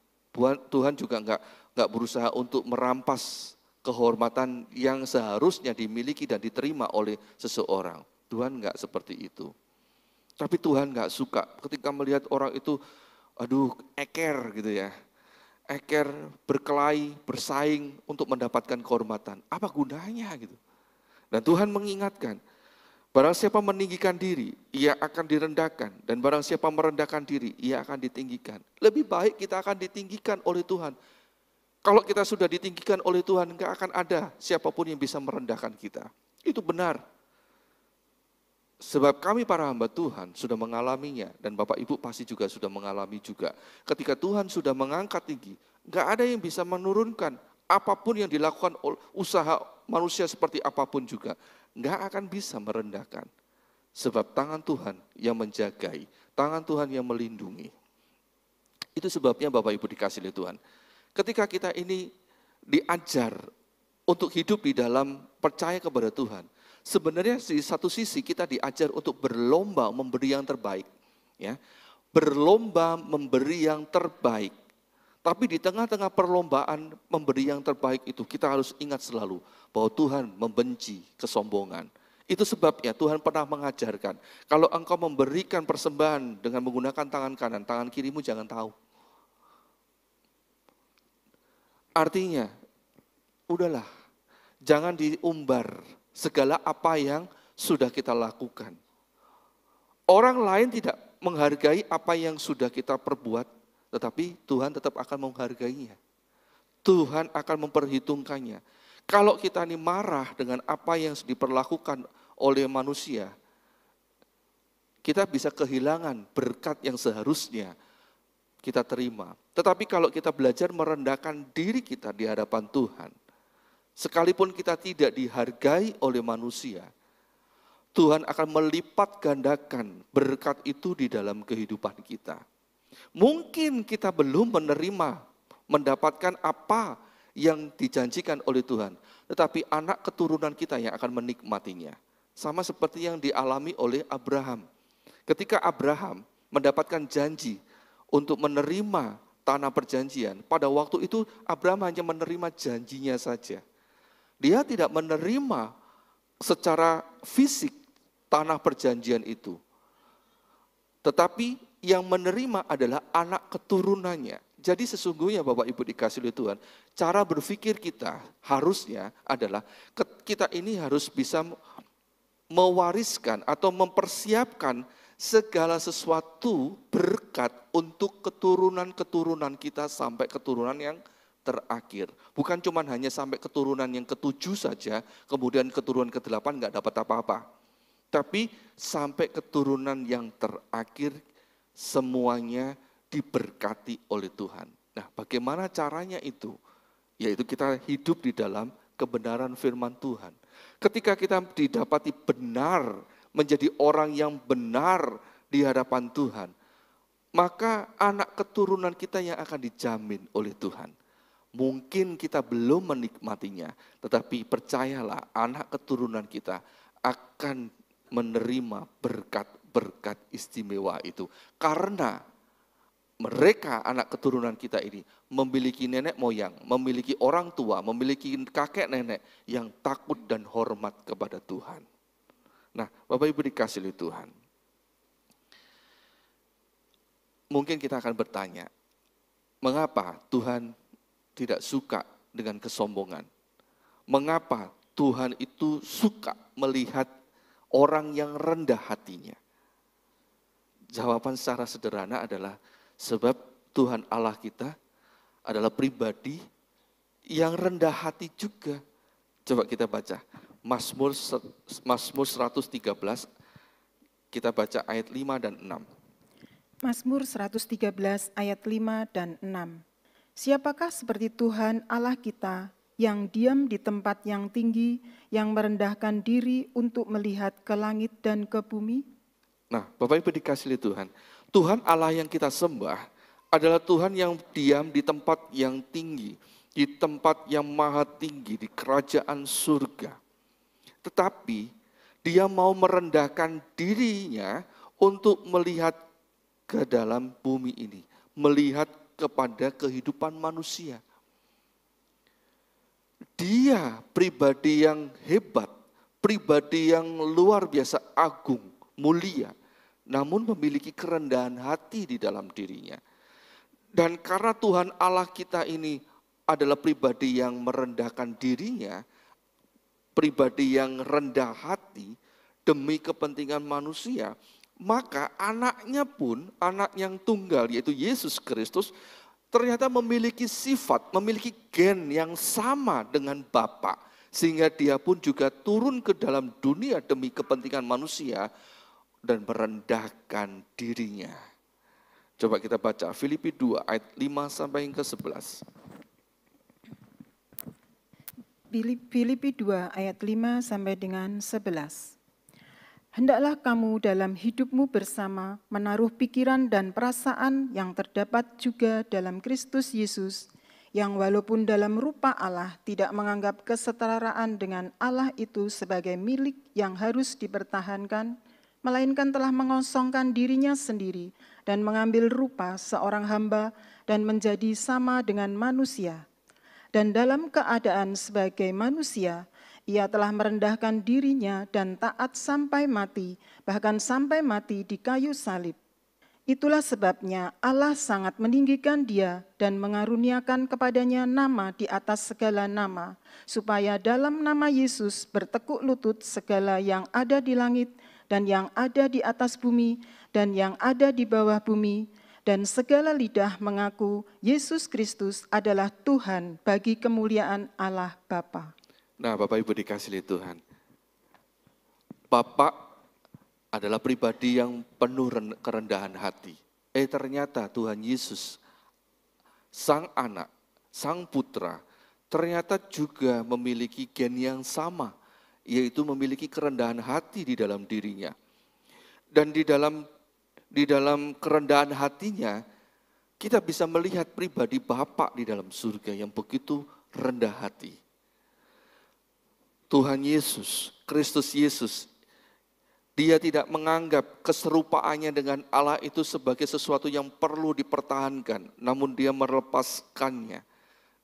S1: Tuhan juga gak berusaha untuk merampas kehormatan yang seharusnya dimiliki dan diterima oleh seseorang. Tuhan gak seperti itu. Tapi Tuhan gak suka ketika melihat orang itu, eker gitu ya. Eker, berkelahi, bersaing untuk mendapatkan kehormatan. Apa gunanya gitu? Dan Tuhan mengingatkan, barang siapa meninggikan diri, ia akan direndahkan. Dan barang siapa merendahkan diri, ia akan ditinggikan. Lebih baik kita akan ditinggikan oleh Tuhan. Kalau kita sudah ditinggikan oleh Tuhan, enggak akan ada siapapun yang bisa merendahkan kita. Itu benar. Sebab kami para hamba Tuhan sudah mengalaminya, dan Bapak Ibu pasti juga sudah mengalami juga. Ketika Tuhan sudah mengangkat tinggi, nggak ada yang bisa menurunkan. Apapun yang dilakukan usaha manusia seperti apapun juga, nggak akan bisa merendahkan. Sebab tangan Tuhan yang menjagai, tangan Tuhan yang melindungi. Itu sebabnya Bapak Ibu dikasih oleh Tuhan. Ketika kita ini diajar untuk hidup di dalam percaya kepada Tuhan, sebenarnya di satu sisi kita diajar untuk berlomba memberi yang terbaik, ya, berlomba memberi yang terbaik. Tapi di tengah-tengah perlombaan memberi yang terbaik itu kita harus ingat selalu bahwa Tuhan membenci kesombongan. Itu sebabnya Tuhan pernah mengajarkan, kalau engkau memberikan persembahan dengan menggunakan tangan kanan, tangan kirimu jangan tahu. Artinya, udahlah, jangan diumbar segala apa yang sudah kita lakukan. Orang lain tidak menghargai apa yang sudah kita perbuat, tetapi Tuhan tetap akan menghargainya. Tuhan akan memperhitungkannya. Kalau kita ini marah dengan apa yang diperlakukan oleh manusia, kita bisa kehilangan berkat yang seharusnya kita terima. Tetapi kalau kita belajar merendahkan diri kita di hadapan Tuhan, sekalipun kita tidak dihargai oleh manusia, Tuhan akan melipat gandakan berkat itu di dalam kehidupan kita. Mungkin kita belum mendapatkan apa yang dijanjikan oleh Tuhan, tetapi anak keturunan kita yang akan menikmatinya. Sama seperti yang dialami oleh Abraham. Ketika Abraham mendapatkan janji untuk menerima tanah perjanjian, pada waktu itu Abraham hanya menerima janjinya saja. Dia tidak menerima secara fisik tanah perjanjian itu. Tetapi yang menerima adalah anak keturunannya. Jadi sesungguhnya Bapak Ibu dikasih oleh Tuhan, cara berpikir kita harusnya adalah kita ini harus bisa mewariskan atau mempersiapkan segala sesuatu berkat untuk keturunan-keturunan kita sampai keturunan yang terakhir. Bukan cuma hanya sampai keturunan yang ke-7 saja, kemudian keturunan ke-8 enggak dapat apa-apa. Tapi sampai keturunan yang terakhir semuanya diberkati oleh Tuhan. Nah, bagaimana caranya itu? Yaitu kita hidup di dalam kebenaran firman Tuhan. Ketika kita didapati benar, menjadi orang yang benar di hadapan Tuhan, maka anak keturunan kita yang akan dijamin oleh Tuhan. Mungkin kita belum menikmatinya, tetapi percayalah anak keturunan kita akan menerima berkat-berkat istimewa itu. Karena mereka anak keturunan kita ini memiliki nenek moyang, memiliki orang tua, memiliki kakek nenek yang takut dan hormat kepada Tuhan. Nah, Bapak Ibu dikasih oleh Tuhan. Mungkin kita akan bertanya, mengapa Tuhan tidak suka dengan kesombongan? Mengapa Tuhan itu suka melihat orang yang rendah hatinya? Jawaban secara sederhana adalah sebab Tuhan Allah kita adalah pribadi yang rendah hati juga. Coba kita baca Mazmur 113, kita baca ayat 5 dan 6.
S2: Mazmur 113 ayat 5 dan 6. Siapakah seperti Tuhan Allah kita yang diam di tempat yang tinggi, yang merendahkan diri untuk melihat ke langit dan ke bumi?
S1: Nah, Bapak Ibu dikasih oleh Tuhan, Tuhan Allah yang kita sembah adalah Tuhan yang diam di tempat yang tinggi, di tempat yang maha tinggi, di kerajaan surga. Tetapi dia mau merendahkan dirinya untuk melihat ke dalam bumi ini, melihat kepada kehidupan manusia. Dia pribadi yang hebat, pribadi yang luar biasa agung, mulia, namun memiliki kerendahan hati di dalam dirinya. Dan karena Tuhan Allah kita ini adalah pribadi yang merendahkan dirinya, pribadi yang rendah hati demi kepentingan manusia, maka anaknya pun, anak yang tunggal yaitu Yesus Kristus, ternyata memiliki sifat, memiliki gen yang sama dengan Bapa. Sehingga dia pun juga turun ke dalam dunia demi kepentingan manusia, dan merendahkan dirinya. Coba kita baca Filipi 2 ayat 5 sampai yang ke-11.
S2: Filipi 2 ayat 5 sampai dengan 11. Hendaklah kamu dalam hidupmu bersama menaruh pikiran dan perasaan yang terdapat juga dalam Kristus Yesus, yang walaupun dalam rupa Allah tidak menganggap kesetaraan dengan Allah itu sebagai milik yang harus dipertahankan, melainkan telah mengosongkan dirinya sendiri dan mengambil rupa seorang hamba dan menjadi sama dengan manusia. Dan dalam keadaan sebagai manusia, ia telah merendahkan dirinya dan taat sampai mati, bahkan sampai mati di kayu salib. Itulah sebabnya Allah sangat meninggikan dia dan mengaruniakan kepadanya nama di atas segala nama, supaya dalam nama Yesus bertekuk lutut segala yang ada di langit dan yang ada di atas bumi dan yang ada di bawah bumi, dan segala lidah mengaku Yesus Kristus adalah Tuhan bagi kemuliaan Allah Bapa.
S1: Nah, Bapak Ibu dikasih oleh Tuhan. Bapak adalah pribadi yang penuh kerendahan hati. Ternyata Tuhan Yesus, Sang Anak, Sang Putra, ternyata juga memiliki gen yang sama, yaitu memiliki kerendahan hati di dalam dirinya. Dan di dalam kerendahan hatinya, kita bisa melihat pribadi Bapa di dalam surga yang begitu rendah hati. Tuhan Yesus, Kristus Yesus, dia tidak menganggap keserupaannya dengan Allah itu sebagai sesuatu yang perlu dipertahankan, namun dia melepaskannya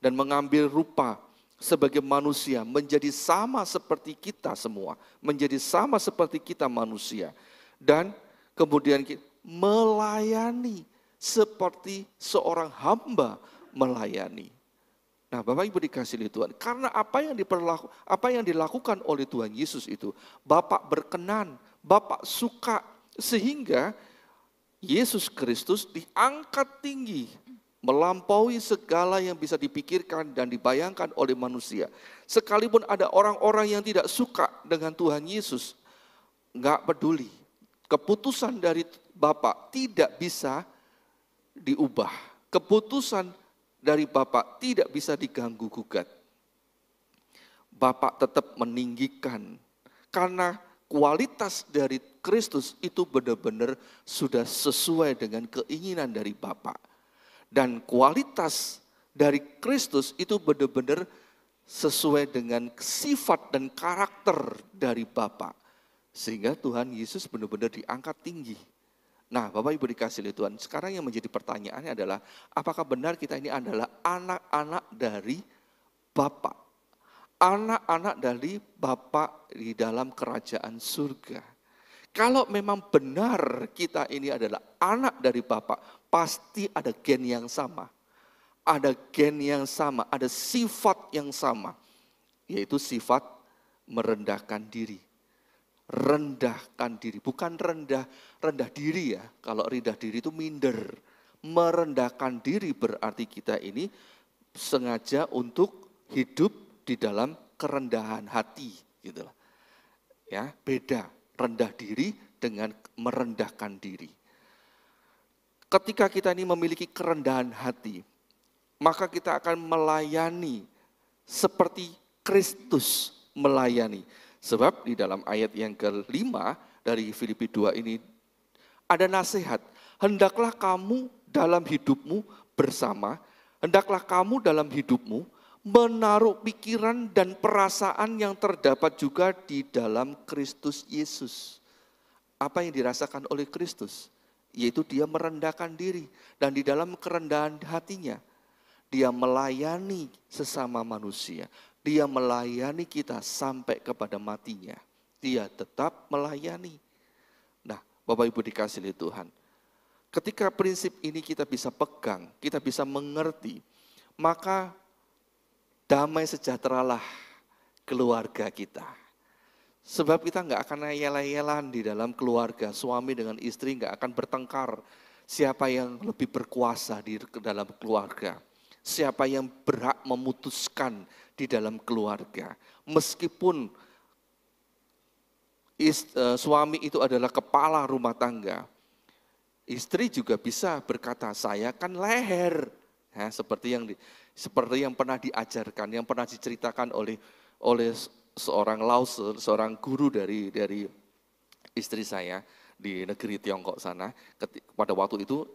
S1: dan mengambil rupa sebagai manusia, menjadi sama seperti kita semua, menjadi sama seperti kita manusia, dan kemudian melayani seperti seorang hamba melayani. Nah, Bapak Ibu dikasih oleh Tuhan, karena apa yang dilakukan oleh Tuhan Yesus itu, Bapak berkenan, Bapak suka, sehingga Yesus Kristus diangkat tinggi, melampaui segala yang bisa dipikirkan dan dibayangkan oleh manusia. Sekalipun ada orang-orang yang tidak suka dengan Tuhan Yesus, enggak peduli. Keputusan dari Bapak tidak bisa diubah. Keputusan dari Bapak tidak bisa diganggu gugat. Bapak tetap meninggikan karena kualitas dari Kristus itu benar-benar sudah sesuai dengan keinginan dari Bapak. Dan kualitas dari Kristus itu benar-benar sesuai dengan sifat dan karakter dari Bapak. Sehingga Tuhan Yesus benar-benar diangkat tinggi. Nah, Bapak Ibu dikasih oleh Tuhan, sekarang yang menjadi pertanyaannya adalah, apakah benar kita ini adalah anak-anak dari Bapa? Anak-anak dari Bapa di dalam kerajaan surga. Kalau memang benar kita ini adalah anak dari Bapa, pasti ada gen yang sama. Ada gen yang sama, ada sifat yang sama. Yaitu sifat merendahkan diri. Rendahkan diri, bukan rendah diri ya. Kalau rendah diri itu minder. Merendahkan diri berarti kita ini sengaja untuk hidup di dalam kerendahan hati, gitu lah. Ya, beda rendah diri dengan merendahkan diri. Ketika kita ini memiliki kerendahan hati, maka kita akan melayani seperti Kristus melayani. Sebab di dalam ayat yang kelima dari Filipi 2 ini ada nasihat. Hendaklah kamu dalam hidupmu bersama, hendaklah kamu dalam hidupmu menaruh pikiran dan perasaan yang terdapat juga di dalam Kristus Yesus. Apa yang dirasakan oleh Kristus? Yaitu dia merendahkan diri. Dan di dalam kerendahan hatinya, dia melayani sesama manusia. Dia melayani kita sampai kepada matinya. Dia tetap melayani. Nah, Bapak Ibu dikasih oleh Tuhan. Ketika prinsip ini kita bisa pegang, kita bisa mengerti, maka damai sejahteralah keluarga kita. Sebab kita nggak akan ayel-ayelan di dalam keluarga, suami dengan istri nggak akan bertengkar. Siapa yang lebih berkuasa di dalam keluarga? Siapa yang berhak memutuskan di dalam keluarga? Meskipun suami itu adalah kepala rumah tangga, istri juga bisa berkata, saya kan leher. Nah, seperti yang pernah diajarkan, yang pernah diceritakan oleh seorang lause, seorang guru dari istri saya di negeri Tiongkok sana. Pada waktu itu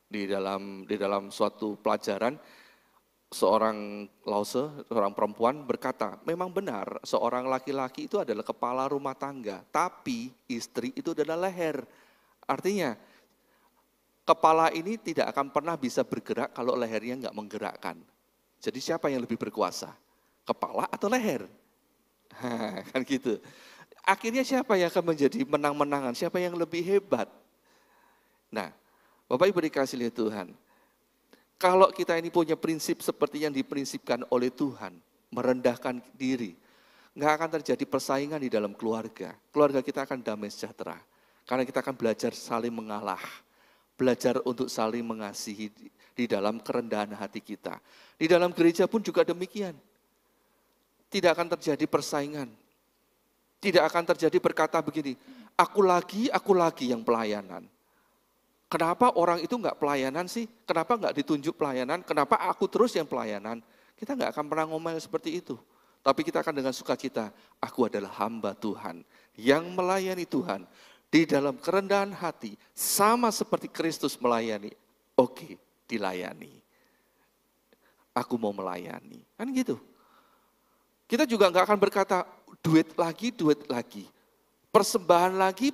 S1: di dalam suatu pelajaran, seorang lause, seorang perempuan berkata, memang benar seorang laki-laki itu adalah kepala rumah tangga, tapi istri itu adalah leher. Artinya, kepala ini tidak akan pernah bisa bergerak kalau lehernya nggak menggerakkan. Jadi siapa yang lebih berkuasa? Kepala atau leher? Kan gitu. Akhirnya siapa yang akan menjadi menang-menangan? Siapa yang lebih hebat? Nah, Bapak Ibu dikasih oleh Tuhan, kalau kita ini punya prinsip seperti yang diprinsipkan oleh Tuhan, merendahkan diri, nggak akan terjadi persaingan di dalam keluarga. Keluarga kita akan damai sejahtera. Karena kita akan belajar saling mengalah, belajar untuk saling mengasihi di dalam kerendahan hati kita. Di dalam gereja pun juga demikian. Tidak akan terjadi persaingan. Tidak akan terjadi berkata begini, aku lagi yang pelayanan. Kenapa orang itu enggak pelayanan sih? Kenapa enggak ditunjuk pelayanan? Kenapa aku terus yang pelayanan? Kita enggak akan pernah ngomel seperti itu. Tapi kita akan dengan sukacita, aku adalah hamba Tuhan yang melayani Tuhan di dalam kerendahan hati, sama seperti Kristus melayani. Oke, dilayani. Aku mau melayani. Kan gitu. Kita juga enggak akan berkata, duit lagi. Persembahan lagi.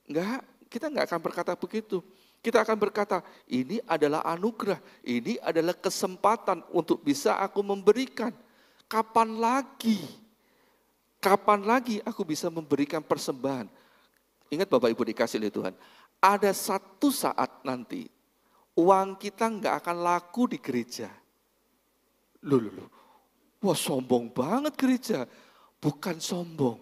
S1: Enggak, kita enggak akan berkata begitu. Kita akan berkata, ini adalah anugerah, ini adalah kesempatan untuk bisa aku memberikan. Kapan lagi aku bisa memberikan persembahan? Ingat Bapak Ibu dikasih oleh Tuhan, ada satu saat nanti, uang kita enggak akan laku di gereja. Loh. Wah, sombong banget gereja. Bukan sombong.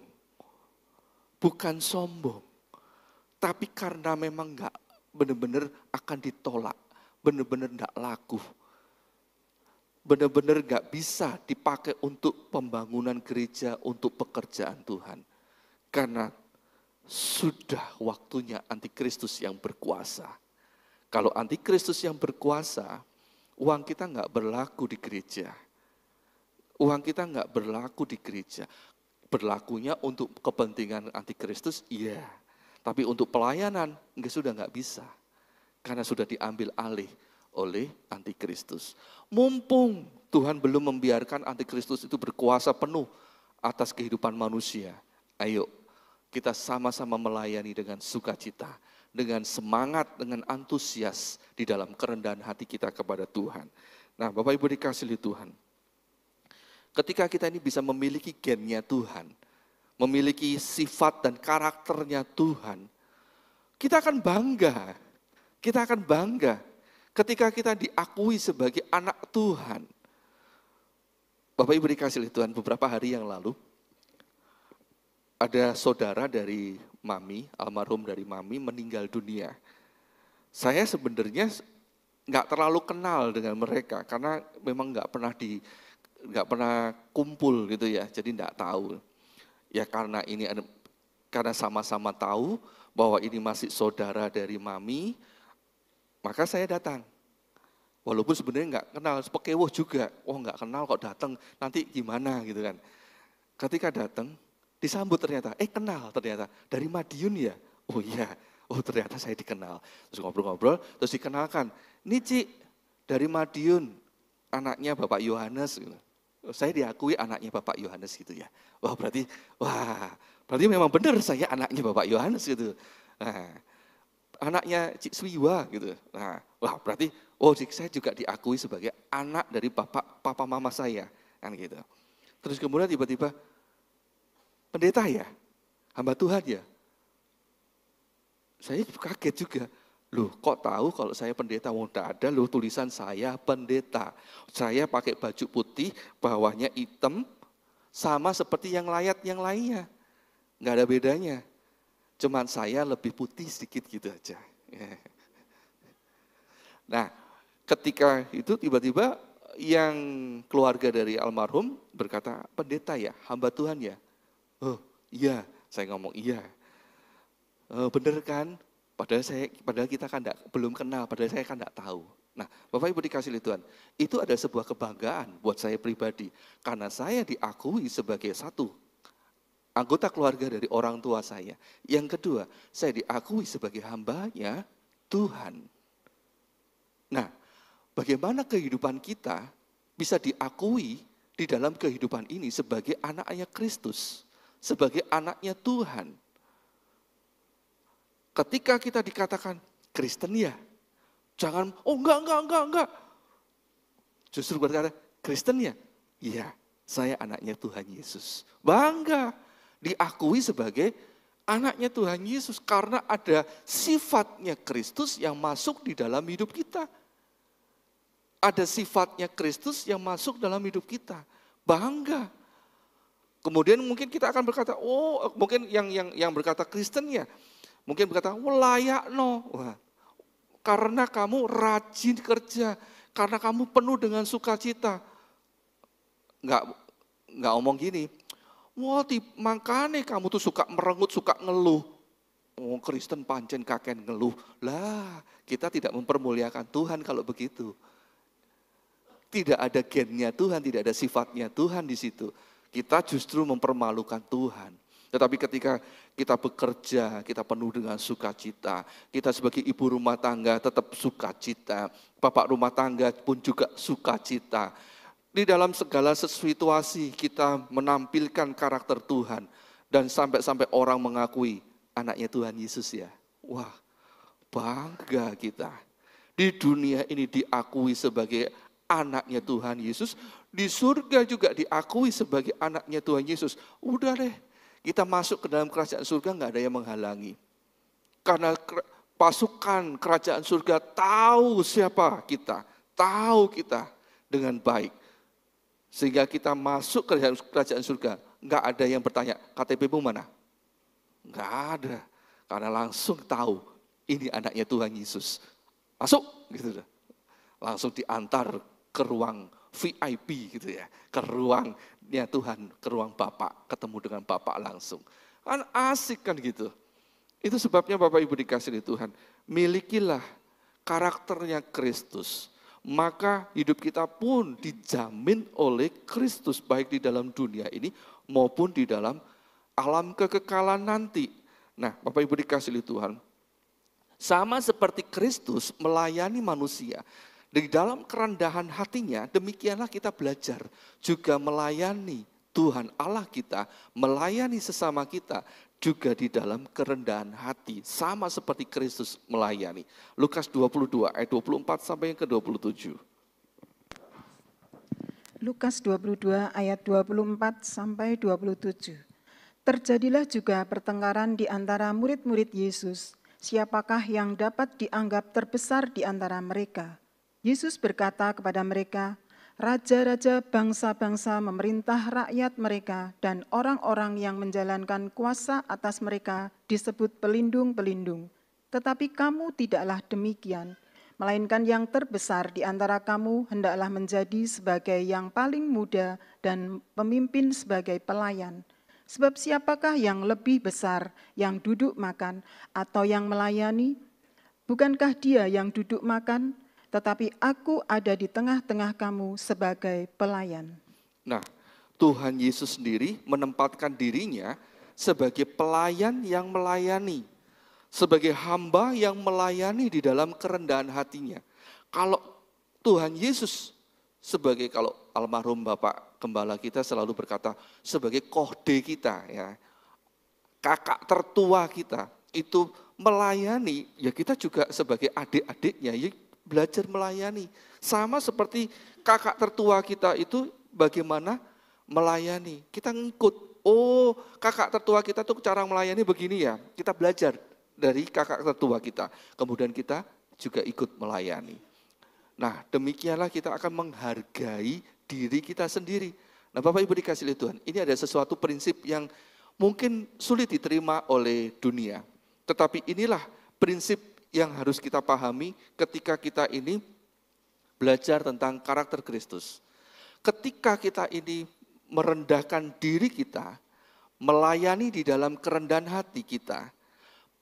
S1: Tapi karena memang enggak benar-benar akan ditolak. Benar-benar enggak laku. Benar-benar enggak bisa dipakai untuk pembangunan gereja, untuk pekerjaan Tuhan. Karena sudah waktunya antikristus yang berkuasa. Kalau antikristus yang berkuasa, uang kita enggak berlaku di gereja. Uang kita enggak berlaku di gereja. Berlakunya untuk kepentingan antikristus, iya. Tapi untuk pelayanan, sudah enggak bisa. Karena sudah diambil alih oleh antikristus. Mumpung Tuhan belum membiarkan antikristus itu berkuasa penuh atas kehidupan manusia. Ayo, kita sama-sama melayani dengan sukacita, dengan semangat, dengan antusias di dalam kerendahan hati kita kepada Tuhan. Nah, Bapak Ibu dikasih oleh Tuhan. Ketika kita ini bisa memiliki gennya Tuhan, memiliki sifat dan karakternya Tuhan, kita akan bangga. Ketika kita diakui sebagai anak Tuhan. Bapak Ibu dikasih oleh Tuhan, beberapa hari yang lalu, ada saudara dari Mami, almarhum dari Mami meninggal dunia. Saya sebenarnya nggak terlalu kenal dengan mereka, karena memang nggak pernah kumpul gitu ya, jadi enggak tahu. Ya karena sama-sama tahu bahwa ini masih saudara dari Mami, maka saya datang. Walaupun sebenarnya enggak kenal, sepekewuh juga. Enggak kenal kok datang, nanti gimana gitu kan. Ketika datang, disambut ternyata, kenal ternyata, dari Madiun ya? Oh iya, ternyata saya dikenal. Terus ngobrol-ngobrol, terus dikenalkan, ini Cik, dari Madiun, anaknya Bapak Yohanes gitu. Saya diakui anaknya Bapak Yohanes gitu ya. Berarti memang benar saya anaknya Bapak Yohanes gitu. Nah, anaknya Cik Swiwa gitu. Nah, berarti saya juga diakui sebagai anak dari papa mama saya kan gitu. Terus kemudian tiba-tiba pendeta ya? Hamba Tuhan ya? Saya kaget juga. Loh, kok tahu kalau saya pendeta? Tidak ada loh tulisan saya pendeta. Saya pakai baju putih, bawahnya hitam, sama seperti yang lainnya. Nggak ada bedanya. Cuman saya lebih putih sedikit gitu aja. Nah, ketika itu tiba-tiba yang keluarga dari almarhum berkata, pendeta ya, hamba Tuhan ya? Oh iya, Saya ngomong, iya. Bener kan? Padahal kita kan belum kenal, padahal saya kan enggak tahu. Nah, Bapak Ibu dikasih oleh Tuhan, itu ada sebuah kebanggaan buat saya pribadi. Karena saya diakui sebagai satu anggota keluarga dari orang tua saya. Yang kedua, saya diakui sebagai hambanya Tuhan. Nah, bagaimana kehidupan kita bisa diakui di dalam kehidupan ini sebagai anaknya Kristus, sebagai anaknya Tuhan. Ketika kita dikatakan Kristen ya, jangan, oh enggak. Justru berkata, Kristen ya? Iya, saya anaknya Tuhan Yesus. Bangga, diakui sebagai anaknya Tuhan Yesus karena ada sifatnya Kristus yang masuk di dalam hidup kita. Ada sifatnya Kristus yang masuk dalam hidup kita. Bangga. Kemudian mungkin kita akan berkata, oh mungkin yang berkata Kristen ya, mungkin berkata, layak no. Wah, karena kamu rajin kerja, karena kamu penuh dengan sukacita. Enggak omong gini, wah makanya kamu tuh suka merengut, suka ngeluh. Oh Kristen pancen kakek ngeluh. Lah, kita tidak mempermuliakan Tuhan kalau begitu. Tidak ada gennya Tuhan, tidak ada sifatnya Tuhan di situ. Kita justru mempermalukan Tuhan. Tetapi ketika kita bekerja, kita penuh dengan sukacita. Kita sebagai ibu rumah tangga tetap sukacita. Bapak rumah tangga pun juga sukacita. Di dalam segala situasi kita menampilkan karakter Tuhan. Dan sampai orang mengakui anaknya Tuhan Yesus ya. Wah, bangga kita. Di dunia ini diakui sebagai anaknya Tuhan Yesus. Di surga juga diakui sebagai anaknya Tuhan Yesus. Udah deh. Kita masuk ke dalam kerajaan surga nggak ada yang menghalangi. Karena pasukan kerajaan surga tahu siapa kita. Tahu kita dengan baik. Sehingga kita masuk ke kerajaan surga. Nggak ada yang bertanya, KTP-mu mana? Nggak ada. Karena langsung tahu ini anaknya Tuhan Yesus. Masuk gitu. Langsung diantar ke ruang VIP gitu ya, ke ruangnya Tuhan, ke ruang Bapak, ketemu dengan Bapak langsung. Kan asik kan gitu. Itu sebabnya Bapak Ibu dikasih oleh Tuhan, milikilah karakternya Kristus. Maka hidup kita pun dijamin oleh Kristus, baik di dalam dunia ini maupun di dalam alam kekekalan nanti. Nah Bapak Ibu dikasih oleh Tuhan, sama seperti Kristus melayani manusia, di dalam kerendahan hatinya, demikianlah kita belajar juga melayani Tuhan Allah kita, melayani sesama kita, juga di dalam kerendahan hati, sama seperti Kristus melayani. Lukas 22 ayat 24 sampai yang ke-27.
S2: Lukas 22 ayat 24 sampai 27. Terjadilah juga pertengkaran di antara murid-murid Yesus. Siapakah yang dapat dianggap terbesar di antara mereka? Yesus berkata kepada mereka, raja-raja bangsa-bangsa memerintah rakyat mereka dan orang-orang yang menjalankan kuasa atas mereka disebut pelindung-pelindung. Tetapi kamu tidaklah demikian, melainkan yang terbesar di antara kamu hendaklah menjadi sebagai yang paling muda dan pemimpin sebagai pelayan. Sebab siapakah yang lebih besar, yang duduk makan atau yang melayani? Bukankah dia yang duduk makan? Tetapi aku ada di tengah-tengah kamu sebagai pelayan.
S1: Nah, Tuhan Yesus sendiri menempatkan dirinya sebagai pelayan yang melayani. Sebagai hamba yang melayani di dalam kerendahan hatinya. Kalau Tuhan Yesus sebagai, kalau almarhum Bapak Gembala kita selalu berkata, sebagai kohde kita, ya, kakak tertua kita, itu melayani, ya kita juga sebagai adik-adiknya, ya belajar melayani. Sama seperti kakak tertua kita itu bagaimana melayani. Kita ngikut, oh kakak tertua kita tuh cara melayani begini ya. Kita belajar dari kakak tertua kita. Kemudian kita juga ikut melayani. Nah demikianlah kita akan menghargai diri kita sendiri. Nah Bapak Ibu dikasih oleh Tuhan, ini ada sesuatu prinsip yang mungkin sulit diterima oleh dunia. Tetapi inilah prinsip yang harus kita pahami ketika kita ini belajar tentang karakter Kristus. Ketika kita ini merendahkan diri kita, melayani di dalam kerendahan hati kita,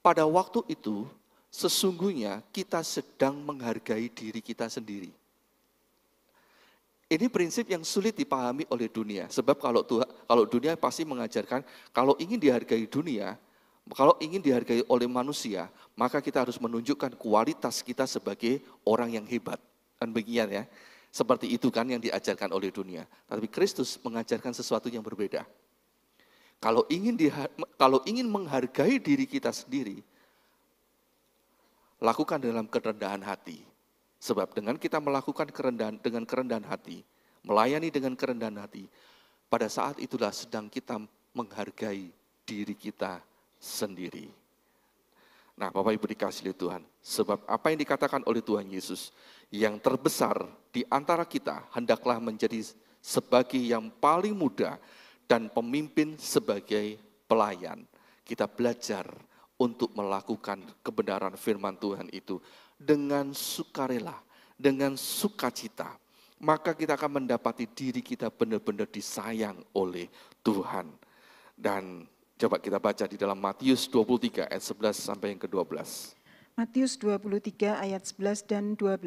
S1: pada waktu itu sesungguhnya kita sedang menghargai diri kita sendiri. Ini prinsip yang sulit dipahami oleh dunia. Sebab kalau dunia pasti mengajarkan, kalau ingin dihargai dunia, kalau ingin dihargai oleh manusia, maka kita harus menunjukkan kualitas kita sebagai orang yang hebat. Kan begitu ya. Seperti itu kan yang diajarkan oleh dunia. Tapi Kristus mengajarkan sesuatu yang berbeda. Kalau ingin menghargai diri kita sendiri, lakukan dalam kerendahan hati. Sebab dengan kita melakukan dengan kerendahan hati, melayani dengan kerendahan hati, pada saat itulah sedang kita menghargai diri kita sendiri. Nah, Bapak Ibu dikasihi Tuhan, sebab apa yang dikatakan oleh Tuhan Yesus, yang terbesar di antara kita hendaklah menjadi sebagai yang paling muda dan pemimpin sebagai pelayan. Kita belajar untuk melakukan kebenaran firman Tuhan itu dengan sukarela, dengan sukacita, maka kita akan mendapati diri kita benar-benar disayang oleh Tuhan. Dan coba kita baca di dalam Matius 23 ayat 11 sampai yang ke-12.
S2: Matius 23 ayat 11 dan 12.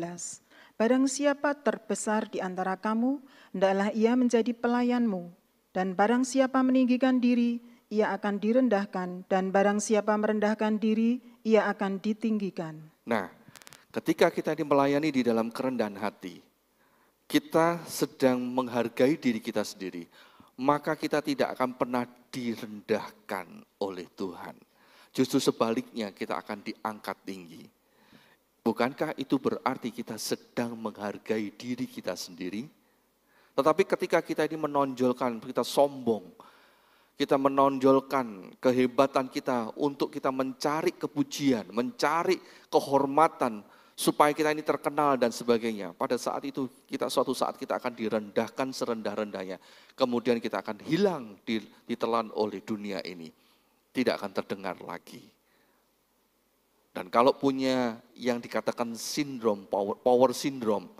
S2: Barang siapa terbesar di antara kamu, hendaklah ia menjadi pelayanmu. Dan barang siapa meninggikan diri, ia akan direndahkan. Dan barang siapa merendahkan diri, ia akan ditinggikan.
S1: Nah, ketika kita melayani di dalam kerendahan hati, kita sedang menghargai diri kita sendiri, maka kita tidak akan pernah direndahkan oleh Tuhan. Justru sebaliknya kita akan diangkat tinggi. Bukankah itu berarti kita sedang menghargai diri kita sendiri? Tetapi ketika kita ini menonjolkan, kita sombong, kita menonjolkan kehebatan kita untuk kita mencari kepujian, mencari kehormatan, supaya kita ini terkenal dan sebagainya. Pada saat itu, suatu saat kita akan direndahkan serendah-rendahnya. Kemudian kita akan hilang, ditelan oleh dunia ini. Tidak akan terdengar lagi. Dan kalau punya yang dikatakan sindrom, power syndrome,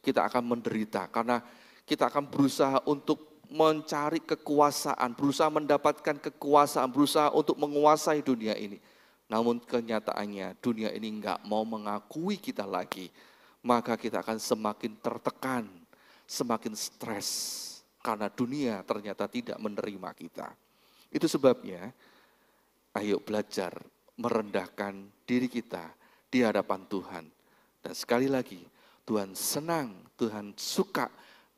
S1: kita akan menderita. Karena kita akan berusaha untuk mencari kekuasaan, berusaha mendapatkan kekuasaan, berusaha untuk menguasai dunia ini. Namun kenyataannya dunia ini enggak mau mengakui kita lagi. Maka kita akan semakin tertekan, semakin stres. Karena dunia ternyata tidak menerima kita. Itu sebabnya, ayo belajar merendahkan diri kita di hadapan Tuhan. Dan sekali lagi, Tuhan senang, Tuhan suka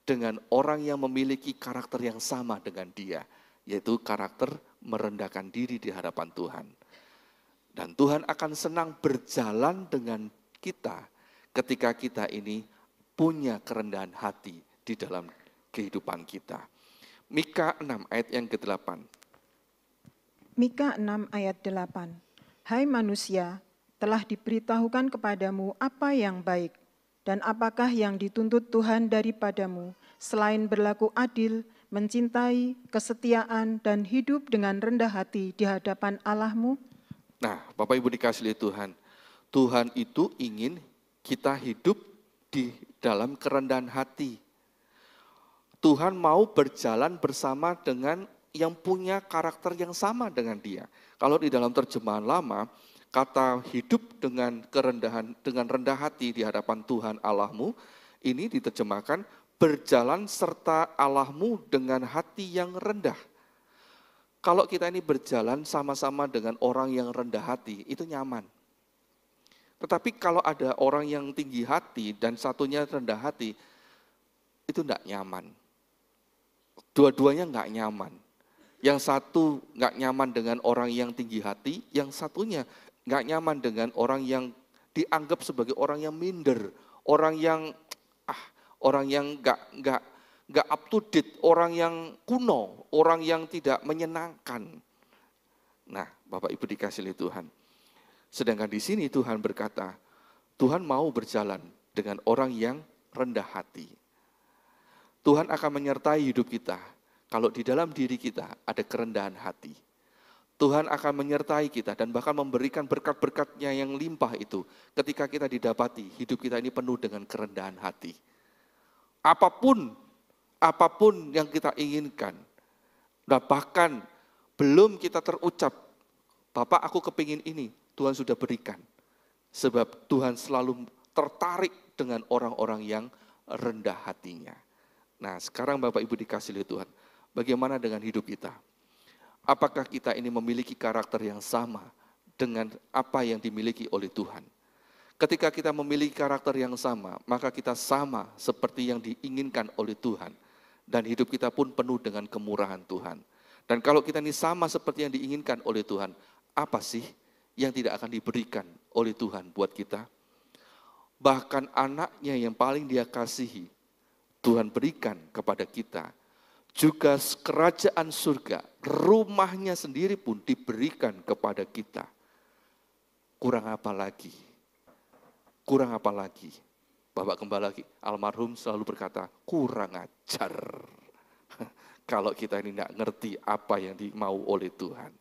S1: dengan orang yang memiliki karakter yang sama dengan dia. Yaitu karakter merendahkan diri di hadapan Tuhan. Dan Tuhan akan senang berjalan dengan kita ketika kita ini punya kerendahan hati di dalam kehidupan kita. Mika 6 ayat yang ke-8.
S2: Mika 6 ayat 8. Hai manusia, telah diberitahukan kepadamu apa yang baik, dan apakah yang dituntut Tuhan daripadamu, selain berlaku adil, mencintai, kesetiaan, dan hidup dengan rendah hati di hadapan Allahmu?
S1: Nah, Bapak Ibu dikasihi Tuhan, Tuhan itu ingin kita hidup di dalam kerendahan hati. Tuhan mau berjalan bersama dengan yang punya karakter yang sama dengan dia. Kalau di dalam terjemahan lama, kata hidup dengan kerendahan, dengan rendah hati di hadapan Tuhan Allahmu, ini diterjemahkan berjalan serta Allahmu dengan hati yang rendah. Kalau kita ini berjalan sama-sama dengan orang yang rendah hati, itu nyaman. Tetapi kalau ada orang yang tinggi hati dan satunya rendah hati, itu tidak nyaman. Dua-duanya enggak nyaman. Yang satu enggak nyaman dengan orang yang tinggi hati, yang satunya enggak nyaman dengan orang yang dianggap sebagai orang yang minder, orang yang enggak up to date, orang yang kuno, orang yang tidak menyenangkan. Nah, Bapak Ibu dikasihi Tuhan. Sedangkan di sini Tuhan berkata, Tuhan mau berjalan dengan orang yang rendah hati. Tuhan akan menyertai hidup kita kalau di dalam diri kita ada kerendahan hati. Tuhan akan menyertai kita dan bahkan memberikan berkat-berkat-Nya yang limpah itu ketika kita didapati hidup kita ini penuh dengan kerendahan hati. Apapun yang kita inginkan, bahkan Belum kita terucap, Bapak aku kepingin ini, Tuhan sudah berikan. Sebab Tuhan selalu tertarik dengan orang-orang yang rendah hatinya. Nah sekarang Bapak Ibu dikasih oleh Tuhan, bagaimana dengan hidup kita? Apakah kita ini memiliki karakter yang sama dengan apa yang dimiliki oleh Tuhan? Ketika kita memiliki karakter yang sama, maka kita sama seperti yang diinginkan oleh Tuhan. Dan hidup kita pun penuh dengan kemurahan Tuhan. Dan kalau kita ini sama seperti yang diinginkan oleh Tuhan, apa sih yang tidak akan diberikan oleh Tuhan buat kita? Bahkan anaknya yang paling dia kasihi, Tuhan berikan kepada kita. Juga kerajaan surga, rumahnya sendiri pun diberikan kepada kita. Kurang apa lagi? Kurang apa lagi? Bapak Gembala almarhum selalu berkata, kurang ajar. Kalau kita ini tidak ngerti apa yang dimau oleh Tuhan.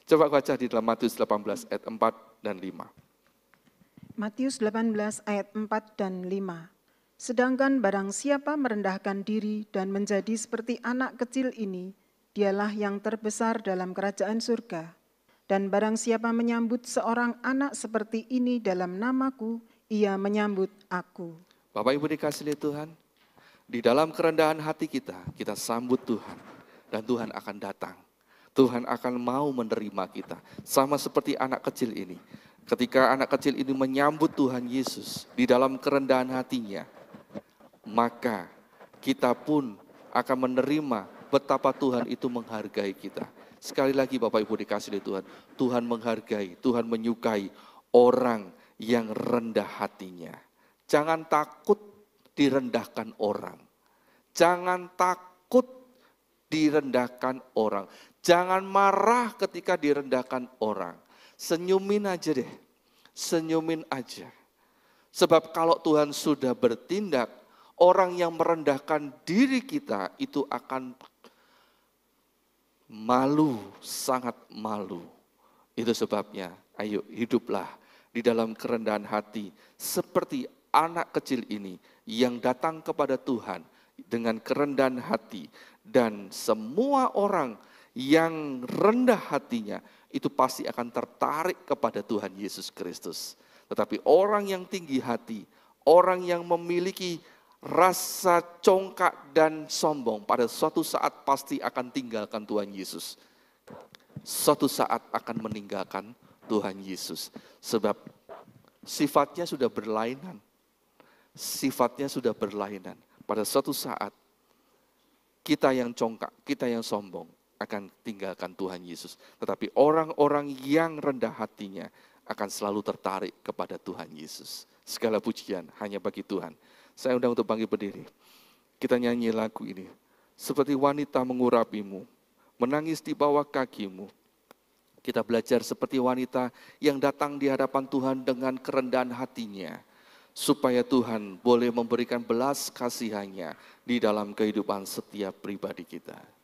S1: Coba baca di dalam Matius 18 ayat 4 dan 5.
S2: Matius 18 ayat 4 dan 5. Sedangkan barang siapa merendahkan diri dan menjadi seperti anak kecil ini, dialah yang terbesar dalam kerajaan surga. Dan barang siapa menyambut seorang anak seperti ini dalam namaku, ia menyambut aku.
S1: Bapak Ibu dikasih oleh Tuhan, di dalam kerendahan hati kita sambut Tuhan. Dan Tuhan akan datang. Tuhan akan mau menerima kita. Sama seperti anak kecil ini. Ketika anak kecil ini menyambut Tuhan Yesus di dalam kerendahan hatinya, maka kita pun akan menerima betapa Tuhan itu menghargai kita. Sekali lagi Bapak Ibu dikasih oleh Tuhan, Tuhan menghargai, Tuhan menyukai orang yang rendah hatinya. Jangan takut direndahkan orang. Jangan takut direndahkan orang. Jangan marah ketika direndahkan orang. Senyumin aja deh, senyumin aja. Sebab kalau Tuhan sudah bertindak, orang yang merendahkan diri kita itu akan malu, sangat malu. Itu sebabnya, ayo hiduplah di dalam kerendahan hati seperti anak kecil ini yang datang kepada Tuhan dengan kerendahan hati. Dan semua orang yang rendah hatinya itu pasti akan tertarik kepada Tuhan Yesus Kristus. Tetapi orang yang tinggi hati, orang yang memiliki rasa congkak dan sombong, pada suatu saat pasti akan tinggalkan Tuhan Yesus. Suatu saat akan meninggalkan Tuhan Yesus. Sebab sifatnya sudah berlainan. Sifatnya sudah berlainan. Pada suatu saat, kita yang congkak, kita yang sombong, akan tinggalkan Tuhan Yesus. Tetapi orang-orang yang rendah hatinya akan selalu tertarik kepada Tuhan Yesus. Segala pujian hanya bagi Tuhan. Saya undang untuk bangkit berdiri. Kita nyanyi lagu ini. Seperti wanita mengurapimu, menangis di bawah kakimu. Kita belajar seperti wanita yang datang di hadapan Tuhan dengan kerendahan hatinya. Supaya Tuhan boleh memberikan belas kasihannya di dalam kehidupan setiap pribadi kita.